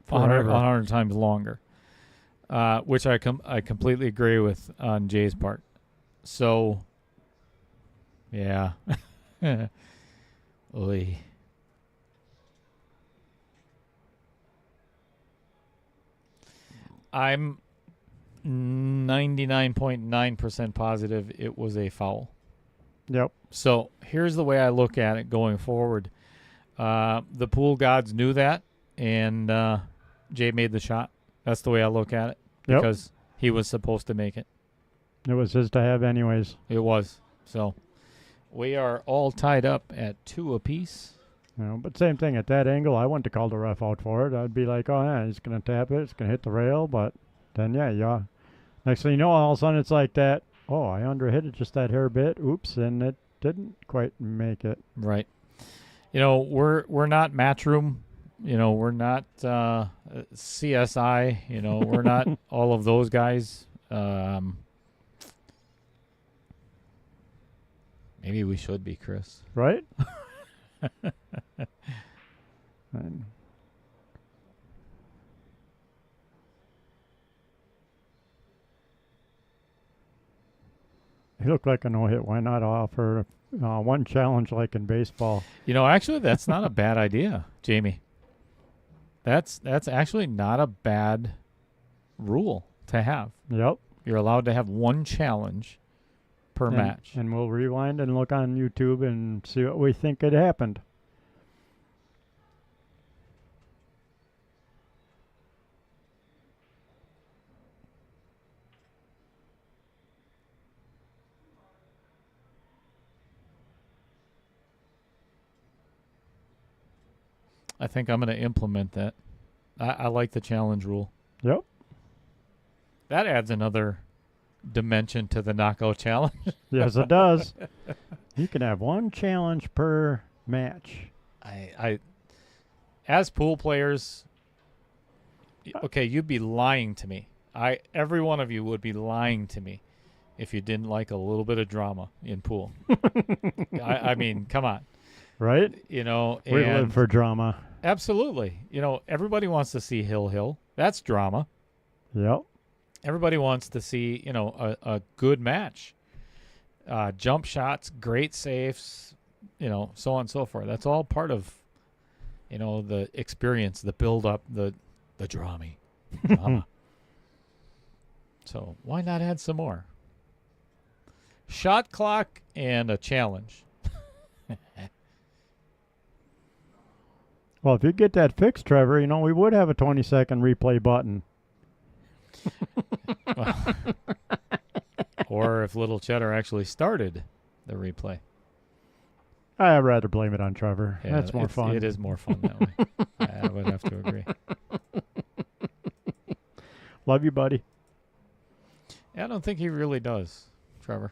100 times longer, which I completely agree with on Jay's part. So, yeah. Oy. I'm 99.9% positive it was a foul. Yep. So here's the way I look at it going forward. The pool gods knew that, and Jay made the shot. That's the way I look at it, because he was supposed to make it. It was his to have anyways. It was. So we are all tied up at 2 apiece. But same thing at that angle. I wouldn't have called the ref out for it. I'd be like, oh, yeah, he's going to tap it. It's going to hit the rail. But then, yeah. Next thing you know, all of a sudden it's like that. Oh, I underhit it just that hair bit. Oops, and it didn't quite make it. Right. We're not Matchroom. We're not CSI. We're not all of those guys. Maybe we should be, Chris. Right? He looked like a no-hit. Why not offer one challenge like in baseball? Actually, that's not a bad idea, Jamie. That's actually not a bad rule to have. Yep. You're allowed to have one challenge per match. And we'll rewind and look on YouTube and see what we think had happened. I think I'm going to implement that. I like the challenge rule. Yep. That adds another dimension to the knockout challenge. Yes, it does. You can have one challenge per match. I as pool players, okay, you'd be lying to me. Every one of you would be lying to me if you didn't like a little bit of drama in pool. I mean, come on. Right? We live for drama. Absolutely. Everybody wants to see Hill. That's drama. Yep. Everybody wants to see, a good match. Jump shots, great safes, so on and so forth. That's all part of, the experience, the build-up, the drama. So why not add some more? Shot clock and a challenge. Well, if you get that fixed, Trevor, we would have a 20-second replay button. Or if Little Cheddar actually started the replay. I'd rather blame it on Trevor. Yeah, that's more fun. It is more fun that way. I would have to agree. Love you, buddy. Yeah, I don't think he really does, Trevor.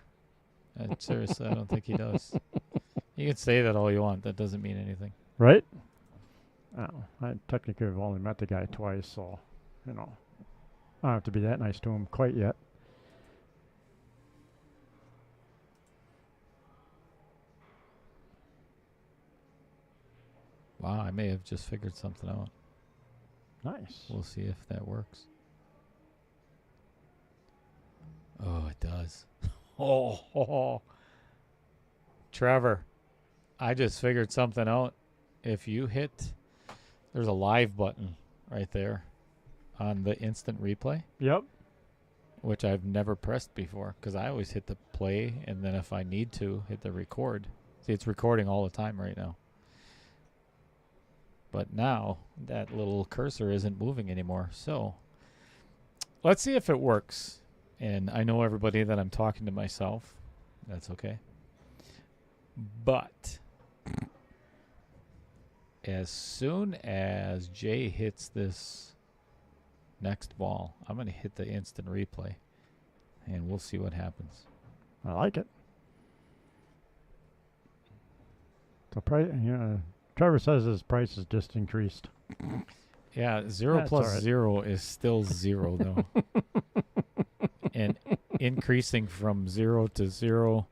Seriously, I don't think he does. You can say that all you want. That doesn't mean anything. Right? Oh, I technically have only met the guy twice, so, I don't have to be that nice to him quite yet. Wow, I may have just figured something out. Nice. We'll see if that works. Oh, it does. Oh. Trevor, I just figured something out. If you hit, there's a live button right there on the instant replay. Yep. which I've never pressed before because I always hit the play and then if I need to, hit the record. See, it's recording all the time right now. But now that little cursor isn't moving anymore. So let's see if it works. And I know everybody that I'm talking to myself. That's okay. But as soon as Jay hits this next ball, I'm going to hit the instant replay. And we'll see what happens. I like it. The price, Trevor says his price has just increased. Yeah, 0 That's plus all right. 0 is still 0, though. And increasing from 0 to 0.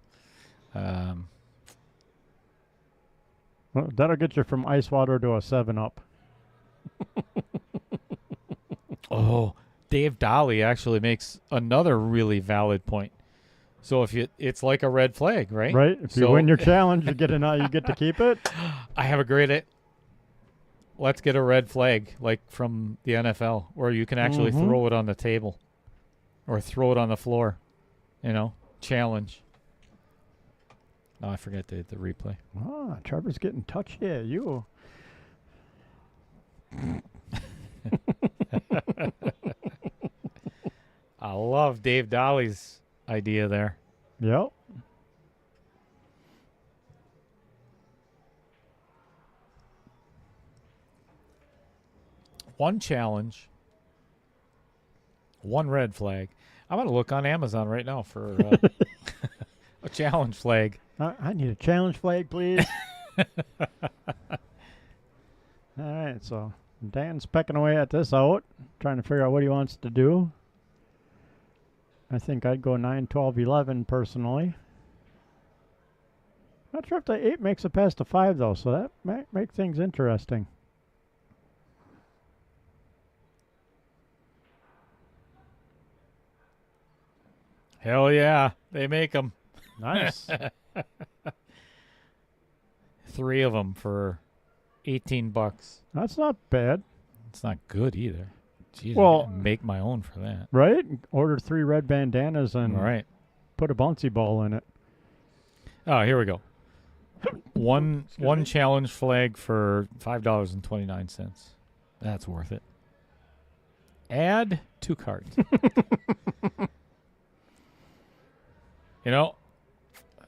Well, that'll get you from ice water to a 7-Up. Oh, Dave Dolly actually makes another really valid point. So if it's like a red flag, right? Right? If you win your challenge, you get you get to keep it. I have a great let's get a red flag like from the NFL where you can actually throw it on the table or throw it on the floor. Challenge. Oh, I forget the replay. Ah, Trevor's getting touchy at you. I love Dave Dolly's idea there. Yep. One challenge, one red flag. I'm going to look on Amazon right now for a challenge flag. I need a challenge flag, please. All right, so Dan's pecking away at this out, trying to figure out what he wants to do. I think I'd go 9, 12, 11 personally. Not sure if the 8 makes it past the 5, though, so that might make things interesting. Hell yeah, they make them. Nice. 3 of them for $18. That's not bad, It's not good either. Jeez, Well- I make my own for that. right? Order 3 red bandanas and All right. put a bouncy ball in it. Oh, here we go. One challenge flag for $5.29. That's worth it. Add 2 cards.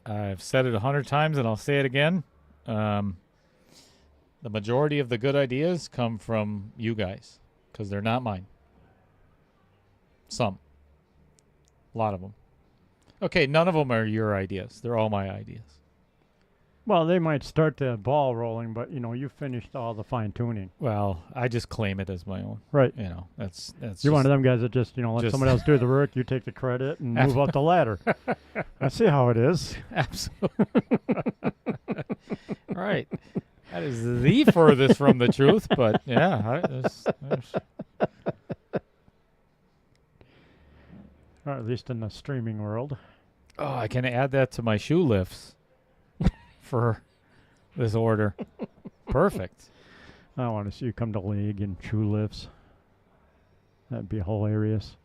I've said it 100 times and I'll say it again. The majority of the good ideas come from you guys because they're not mine. Some. A lot of them. Okay, none of them are your ideas. They're all my ideas. Well, they might start the ball rolling, but, you finished all the fine-tuning. Well, I just claim it as my own. Right. That's You're one of them guys that just, let just- someone else do the work, you take the credit, and move up the ladder. I see how it is. Absolutely. Right. That is the furthest from the truth, but yeah. Or at least in the streaming world. Oh, I can add that to my shoe lifts for this order. Perfect. I want to see you come to league in shoe lifts. That'd be hilarious.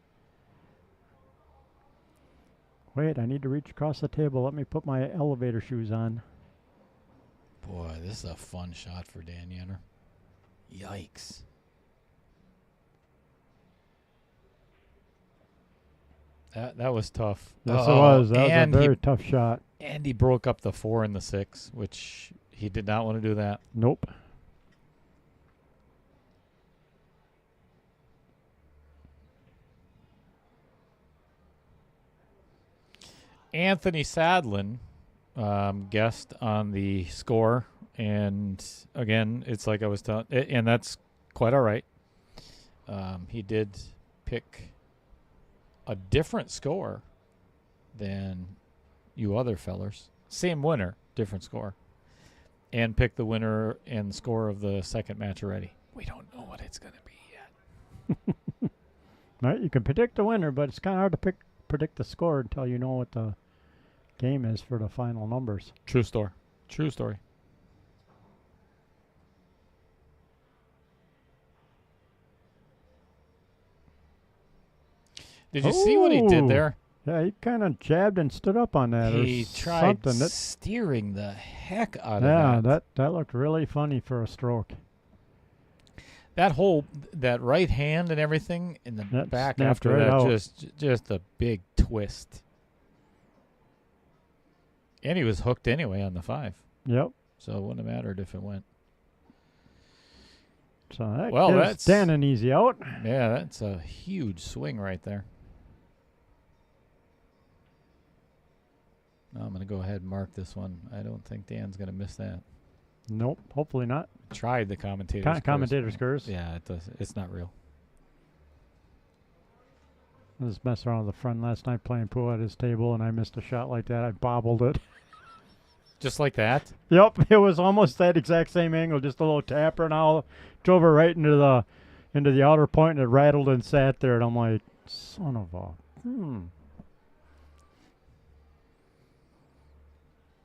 Wait, I need to reach across the table. Let me put my elevator shoes on. Boy, this is a fun shot for Dan Yenor. Yikes. That was tough. Yes, it was. That was a and very tough shot. And he broke up the 4 and the 6, which he did not want to do that. Nope. Anthony Sadlin guessed on the score, and again, it's like I was telling, and that's quite all right. He did pick a different score than you other fellers. Same winner, different score. And pick the winner and score of the second match already. We don't know what it's going to be yet. Right, you can predict the winner, but it's kind of hard to predict the score until you know what the game is for the final numbers. True story. True story. Did you see what he did Ooh. there? Yeah, he kind of jabbed and stood up on that. He or tried something. steering the heck out Yeah, of that. that looked really funny for a stroke. That right hand and everything in the That back snapped after right that, out. just a big twist. And he was hooked anyway on the 5, Yep. so it wouldn't have mattered if it went. So that Well, gives that's- Dan an easy out. Yeah, that's a huge swing right there. I'm going to go ahead and mark this one. I don't think Dan's going to miss that. Nope, hopefully not. Tried the commentator's Commentator's curse. curse. Yeah, it does. It's not real. I was messing around with a friend last night playing pool at his table, and I missed a shot like that. I bobbled it. Just like that? Yep, it was almost that exact same angle, just a little tapper, and I drove it right into the outer point, and it rattled and sat there, and I'm like, son of a,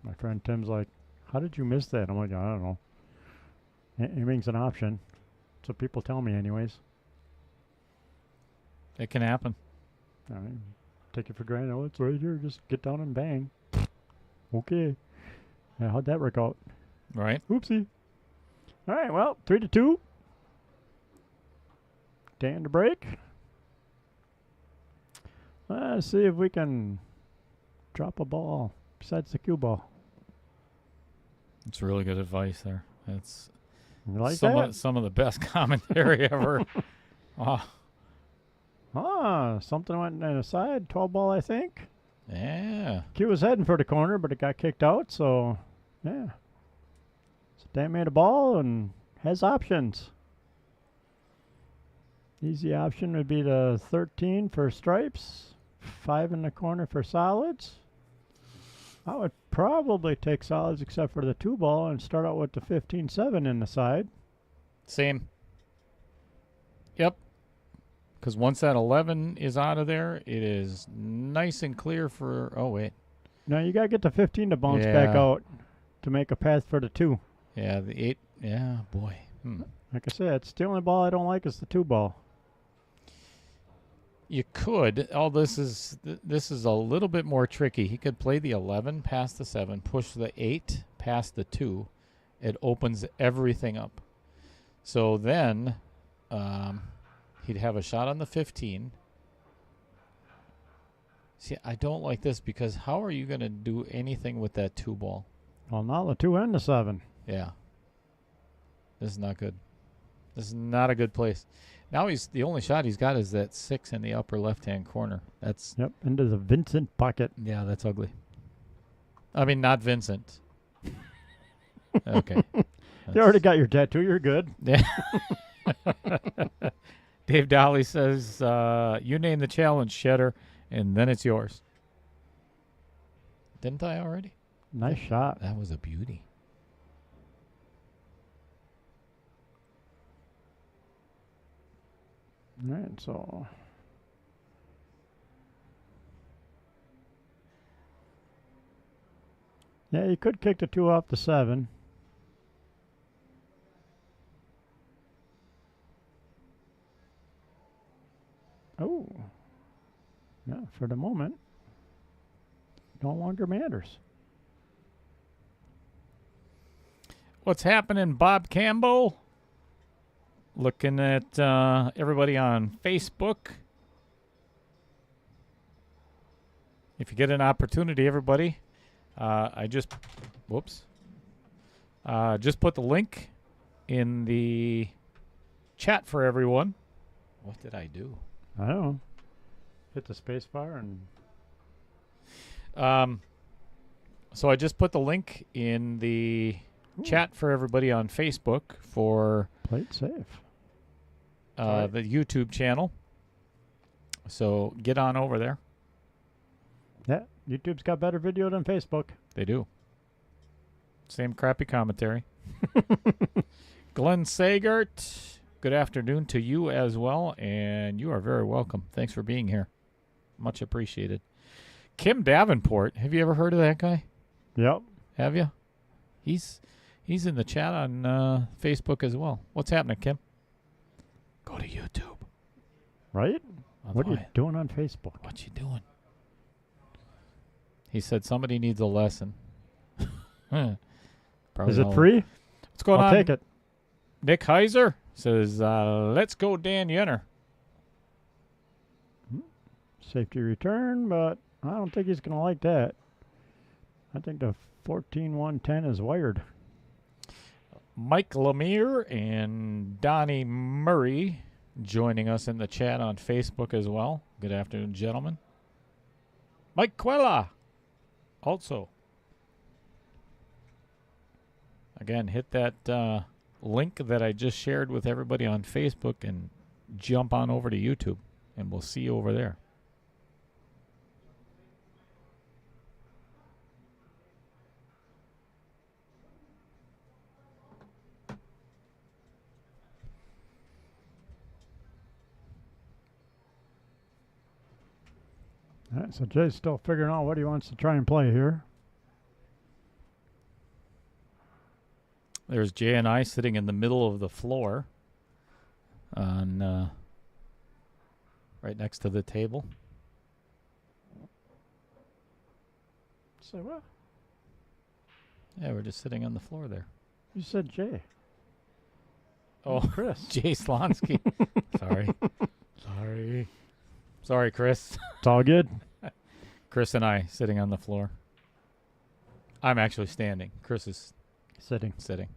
My friend Tim's like, how did you miss that? I'm like, I don't know. Aiming's an option. That's what people tell me anyways. It can happen. I mean, take it for granted. Oh, it's right here. Just get down and bang. Okay. Yeah, how'd that work out? Right? Oopsie. All right, well, 3-2. Dan to break. Let's see if we can drop a ball besides the cue ball. It's really good advice there. It's You like some that? some of the best commentary ever. Something went in the side. 12 ball, I think. Yeah. Q was heading for the corner, but it got kicked out, so yeah. So Dan made a ball and has options. Easy option would be the 13 for stripes, 5 in the corner for solids. I would probably take solids except for the 2 ball and start out with the 15-7 in the side. Same. Yep. Because once that 11 is out of there, it is nice and clear for... Oh, wait. Now you got to get the 15 to bounce back Yeah. out to make a path for the 2. Yeah, the 8... Yeah, boy. Like I said, it's the only ball I don't like is the 2 ball. You could. All this is a little bit more tricky. He could play the 11 past the 7, push the 8 past the 2. It opens everything up. So then he'd have a shot on the 15. See, I don't like this because how are you going to do anything with that 2 ball? Well, now the 2 and the 7. Yeah. This is not good. This is not a good place. Now the only shot he's got is that 6 in the upper left-hand corner. That's Yep, into the Vincent pocket. yeah, that's ugly. I mean, not Vincent. Okay. You already got your tattoo. You're good. Yeah. Dave Dolly says, you name the challenge, Shedder, and then it's yours. Didn't I already? Nice shot. That was a beauty. All right, so yeah, you could kick the 2 off the 7. Oh, yeah, for the moment, no longer matters. What's happening, Bob Campbell? Looking at everybody on Facebook. If you get an opportunity, everybody, I just put the link in the chat for everyone. What did I do? I don't know. Hit the space bar and So I just put the link in the chat for everybody on Facebook for play it safe. the YouTube channel. So get on over there. Yeah, YouTube's got better video than Facebook. They do. Same crappy commentary. Glenn Sagert, good afternoon to you as well, and you are very welcome. Thanks for being here. Much appreciated. Kim Davenport, have you ever heard of that guy? Yep. Have you? He's in the chat on Facebook as well. What's happening, Kim? Go to YouTube. Right? What are you doing on Facebook? What you doing? He said somebody needs a lesson. Probably Is it all- free? What's going I'll on? take it. Nick Heiser says, let's go Dan Yenor. Safety return, but I don't think he's going to like that. I think the 14-110 is wired. Mike Lemire and Donnie Murray joining us in the chat on Facebook as well. Good afternoon, gentlemen. Mike Quella also. Again, hit that link that I just shared with everybody on Facebook and jump on over to YouTube, and we'll see you over there. All right, so Jay's still figuring out what he wants to try and play here. There's Jay and I sitting in the middle of the floor on right next to the table. Say what? Yeah, we're just sitting on the floor there. You said Jay. Oh, Chris. Jay Slonske. Sorry, Chris. It's all good. Chris and I sitting on the floor. I'm actually standing. Chris is Sitting. sitting.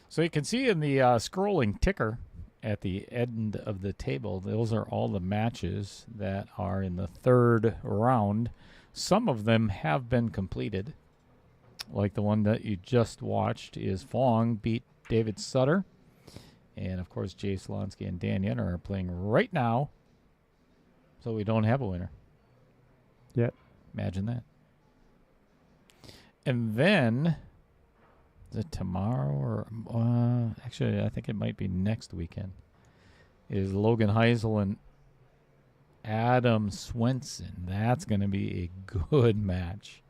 So you can see in the scrolling ticker at the end of the table, those are all the matches that are in the third round. Some of them have been completed. Like the one that you just watched is Fong beat David Sutter. And, of course, Jay Slonske and Dan Yenor are playing right now. So we don't have a winner. Yet. Imagine that. And then, is it tomorrow or actually, I think it might be next weekend, is Logan Heisel and Adam Swenson. That's going to be a good match.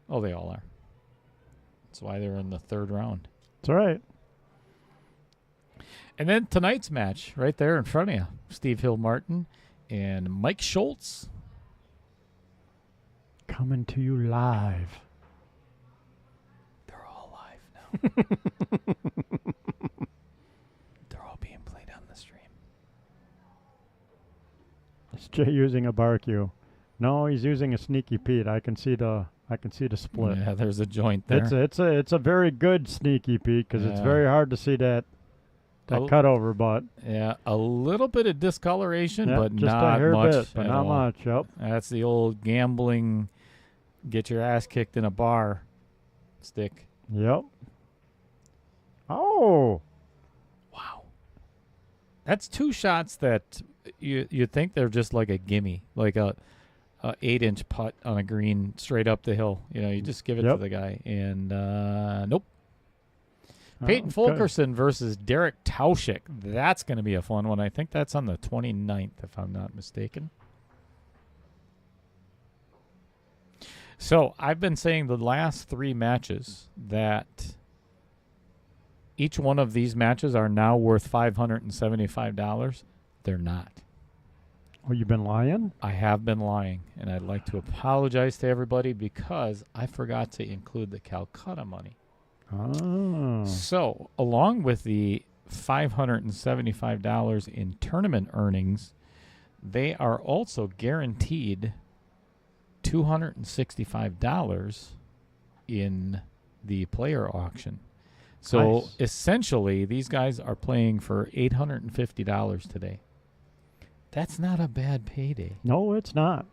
Oh, they all are. That's why they're in the third round. It's all right. And then tonight's match right there in front of you, Steve Hill Martin and Mike Schultz. Coming to you live. They're all live now. They're all being played on the stream. Is Jay using a bar cue? No, he's using a Sneaky Pete. I can see the split. Yeah, there's a joint there. It's a very good Sneaky Pete because it's Yeah. very hard to see that Oh. cutover, but Yeah, a little bit of discoloration, yep, but just not a hair much. bit, but at not all. much. Yep. That's the old gambling, get your ass kicked in a bar stick. Yep. Oh, Wow. That's two shots that you think they're just like a gimme, like a 8-inch putt on a green straight up the hill. You know, you just give it to Yep. the guy, and nope. Oh, Peyton okay. Fulkerson versus Derek Tauschik. That's going to be a fun one. I think that's on the 29th, if I'm not mistaken. So I've been saying the last three matches that each one of these matches are now worth $575. They're not. Oh, you've been lying? I have been lying, and I'd like to apologize to everybody because I forgot to include the Calcutta money. Oh. So, along with the $575 in tournament earnings, they are also guaranteed $265 in the player auction. So, Nice. essentially, these guys are playing for $850 today. That's not a bad payday. No, it's not.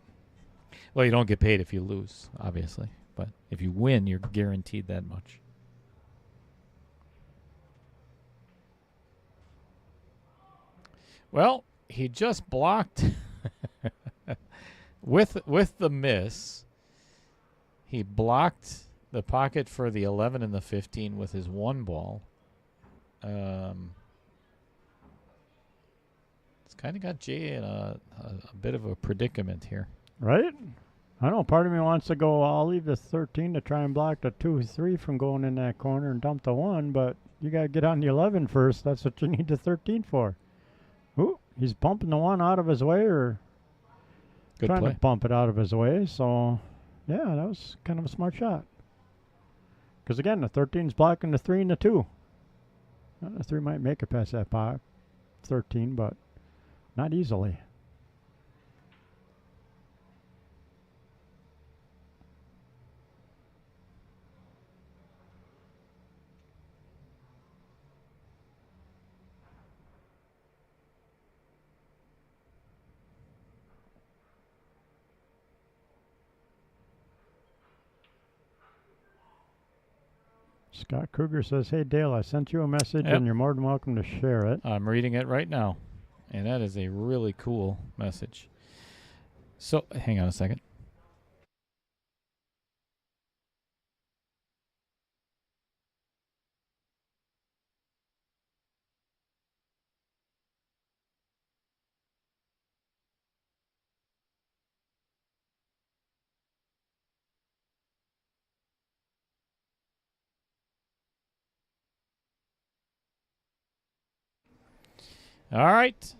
Well, you don't get paid if you lose, obviously. But if you win, you're guaranteed that much. Well, he just blocked with the miss. He blocked the pocket for the 11 and the 15 with his one ball. It's kind of got Jay in a bit of a predicament here. Right? I know part of me wants to go, I'll leave the 13 to try and block the 2-3 from going in that corner and dump the 1, but You got to get on the 11 first. That's what you need the 13 for. Ooh, he's bumping the one out of his way, or Good trying play. to bump it out of his way. So, yeah, that was kind of a smart shot. Because, again, the 13's blocking the 3 and the 2. The 3 might make it past that 13, but not easily. Scott Kruger says, "Hey, Dale, I sent you a message, Yep. and you're more than welcome to share it." I'm reading it right now, and that is a really cool message. So, hang on a second. All right.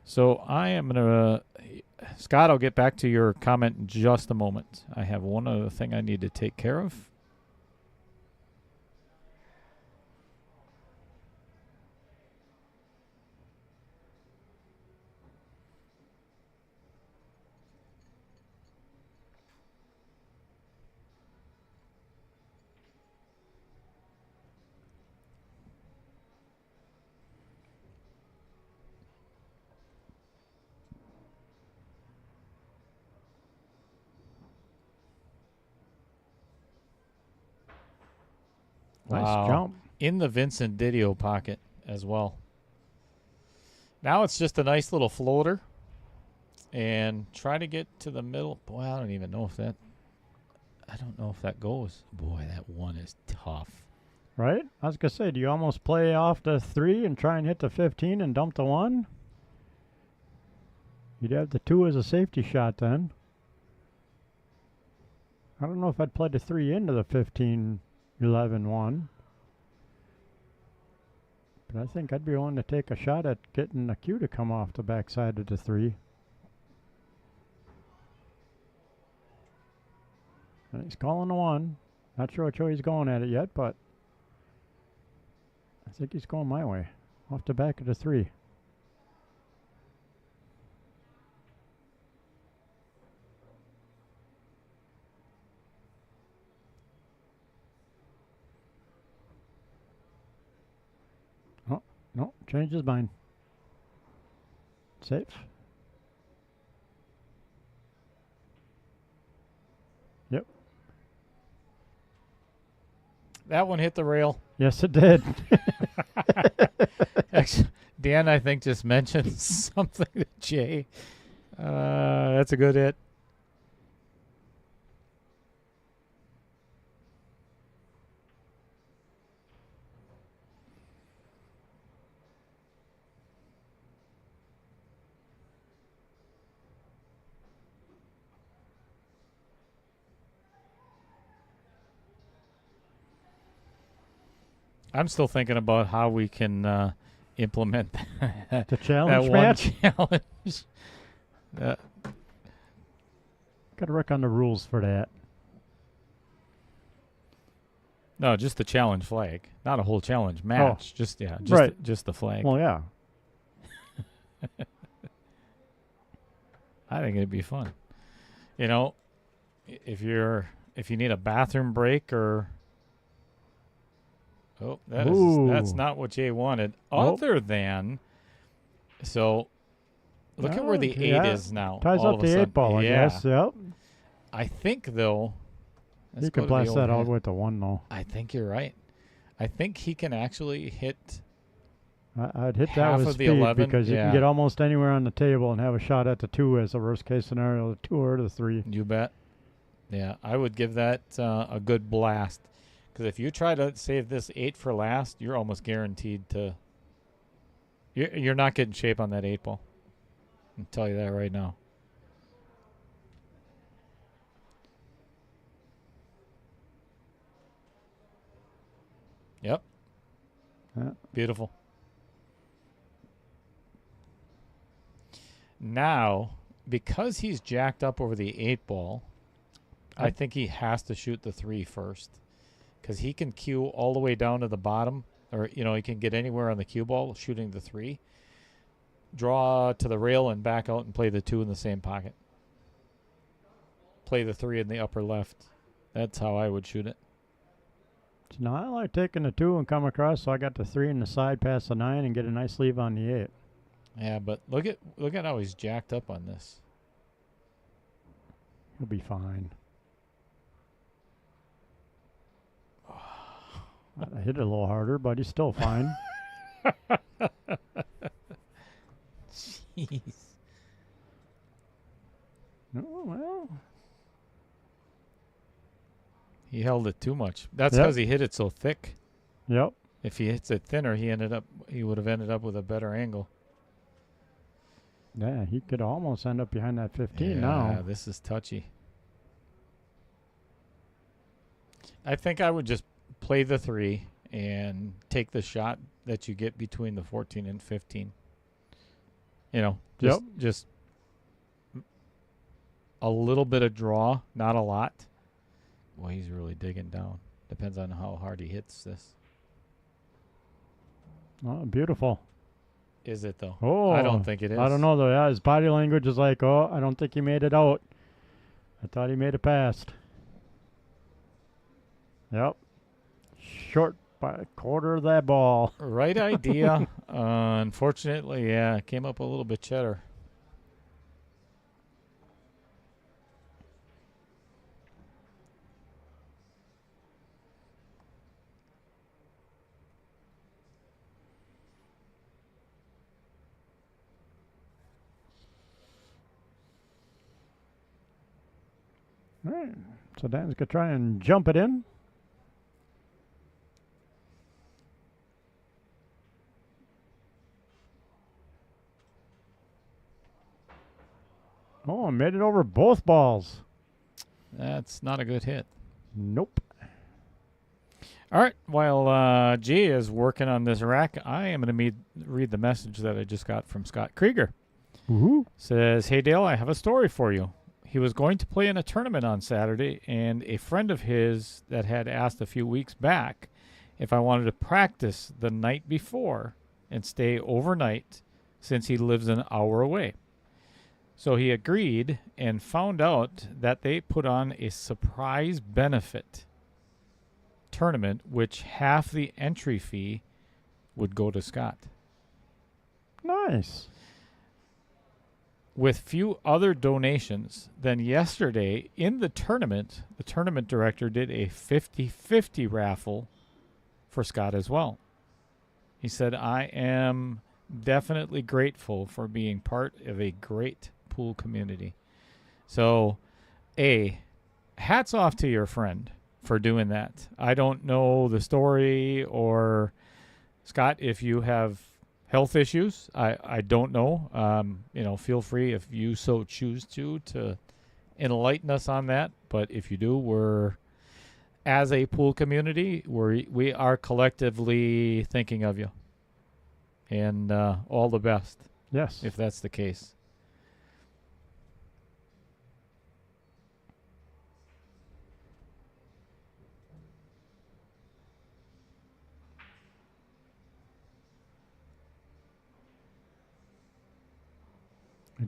So I am going to, Scott, I'll get back to your comment in just a moment. I have one other thing I need to take care of. Nice Wow. jump. In the Vincent Didio pocket as well. Now it's just a nice little floater. And try to get to the middle. Boy, I don't even know if that, I don't know if that goes. Boy, that one is tough. Right? I was going to say, do you almost play off the 3 and try and hit the 15 and dump the 1? You'd have the 2 as a safety shot then. I don't know if I'd play the 3 into the 15, 11, 1. But I think I'd be willing to take a shot at getting the cue to come off the backside of the 3. And he's calling the 1. Not sure which way he's going at it yet, but I think he's going my way. Off the back of the 3. Oh, no, changed his mind. Safe. Yep. That one hit the rail. Yes, it did. Actually, Dan, I think, just mentioned something to Jay. That's a good hit. I'm still thinking about how we can implement The challenge that one match. challenge. Got to work on the rules for that. No, just the challenge flag, not a whole challenge match. Just right. just the flag. Well, yeah. I think it'd be fun. You know, if you need a bathroom break or that's not what Jay wanted. Nope. Other than look at where the 8 is now. Ties all up of a the 8 sudden. ball, I guess. Yep. I think though. You can blast that out with the 1 though. I think you're right. I think he can actually hit. I'd hit that half with of the speed 11, because you yeah. can get almost anywhere on the table and have a shot at the 2 as a worst case scenario, the 2 or the 3. You bet. Yeah, I would give that a good blast. Because if you try to save this 8 for last, you're almost guaranteed to. You're not getting shape on that 8 ball. I'll tell you that right now. Yep. Yeah. Beautiful. Now, because he's jacked up over the 8 ball, I think he has to shoot the 3 first, because he can cue all the way down to the bottom, or he can get anywhere on the cue ball shooting the 3, draw to the rail and back out and play the 2 in the same pocket. Play the 3 in the upper left. That's how I would shoot it. No, I like taking the 2 and come across, so I got the 3 in the side past the 9 and get a nice leave on the 8. Yeah, but look at how he's jacked up on this. He'll be fine. I hit it a little harder, but he's still fine. Jeez. Oh, well. He held it too much. That's Yep. because he hit it so thick. Yep. If he hits it thinner, he would have ended up with a better angle. Yeah, he could almost end up behind that 15 Yeah, now. this is touchy. I think I would just play the 3 and take the shot that you get between the 14 and 15. Just a little bit of draw, not a lot. Well, he's really digging down. Depends on how hard he hits this. Oh, beautiful. Is it, though? Oh, I don't think it is. I don't know, though. Yeah, his body language is like, oh, I don't think he made it out. I thought he made it past. Yep. Short by a quarter of that ball. Right idea. Unfortunately, yeah, came up a little bit cheddar. All right. So Dan's going to try and jump it in. Oh, made it over both balls. That's not a good hit. Nope. All right. While G is working on this rack, I am going to read the message that I just got from Scott Krieger. Woohoo. Says, "Hey, Dale, I have a story for you. He was going to play in a tournament on Saturday, and a friend of his that had asked a few weeks back if I wanted to practice the night before and stay overnight since he lives an hour away. So he agreed and found out that they put on a surprise benefit tournament, which half the entry fee would go to Scott. Nice. With few other donations, then yesterday in the tournament director did a 50-50 raffle for Scott as well. He said, I am definitely grateful for being part of a great pool community. So, hats off to your friend for doing that. I don't know the story, or Scott, if you have health issues, I don't know. Feel free, if you so choose to enlighten us on that. But if you do, as a pool community, we are collectively thinking of you. And all the best, Yes. if that's the case.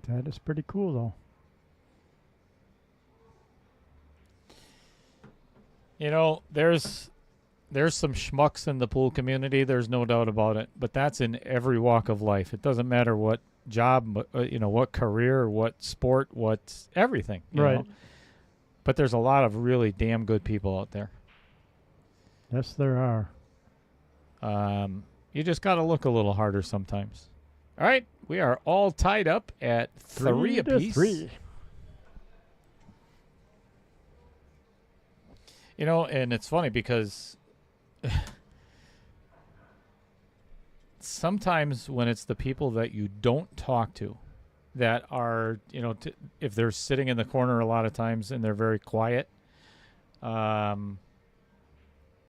That is pretty cool, though. There's some schmucks in the pool community. There's no doubt about it. But that's in every walk of life. It doesn't matter what job, what career, what sport, what everything. you Right. know. But there's a lot of really damn good people out there. Yes, there are. You just got to look a little harder sometimes. All right, we are all tied up at 3 apiece. 3. And it's funny because sometimes when it's the people that you don't talk to that are, if they're sitting in the corner a lot of times and they're very quiet,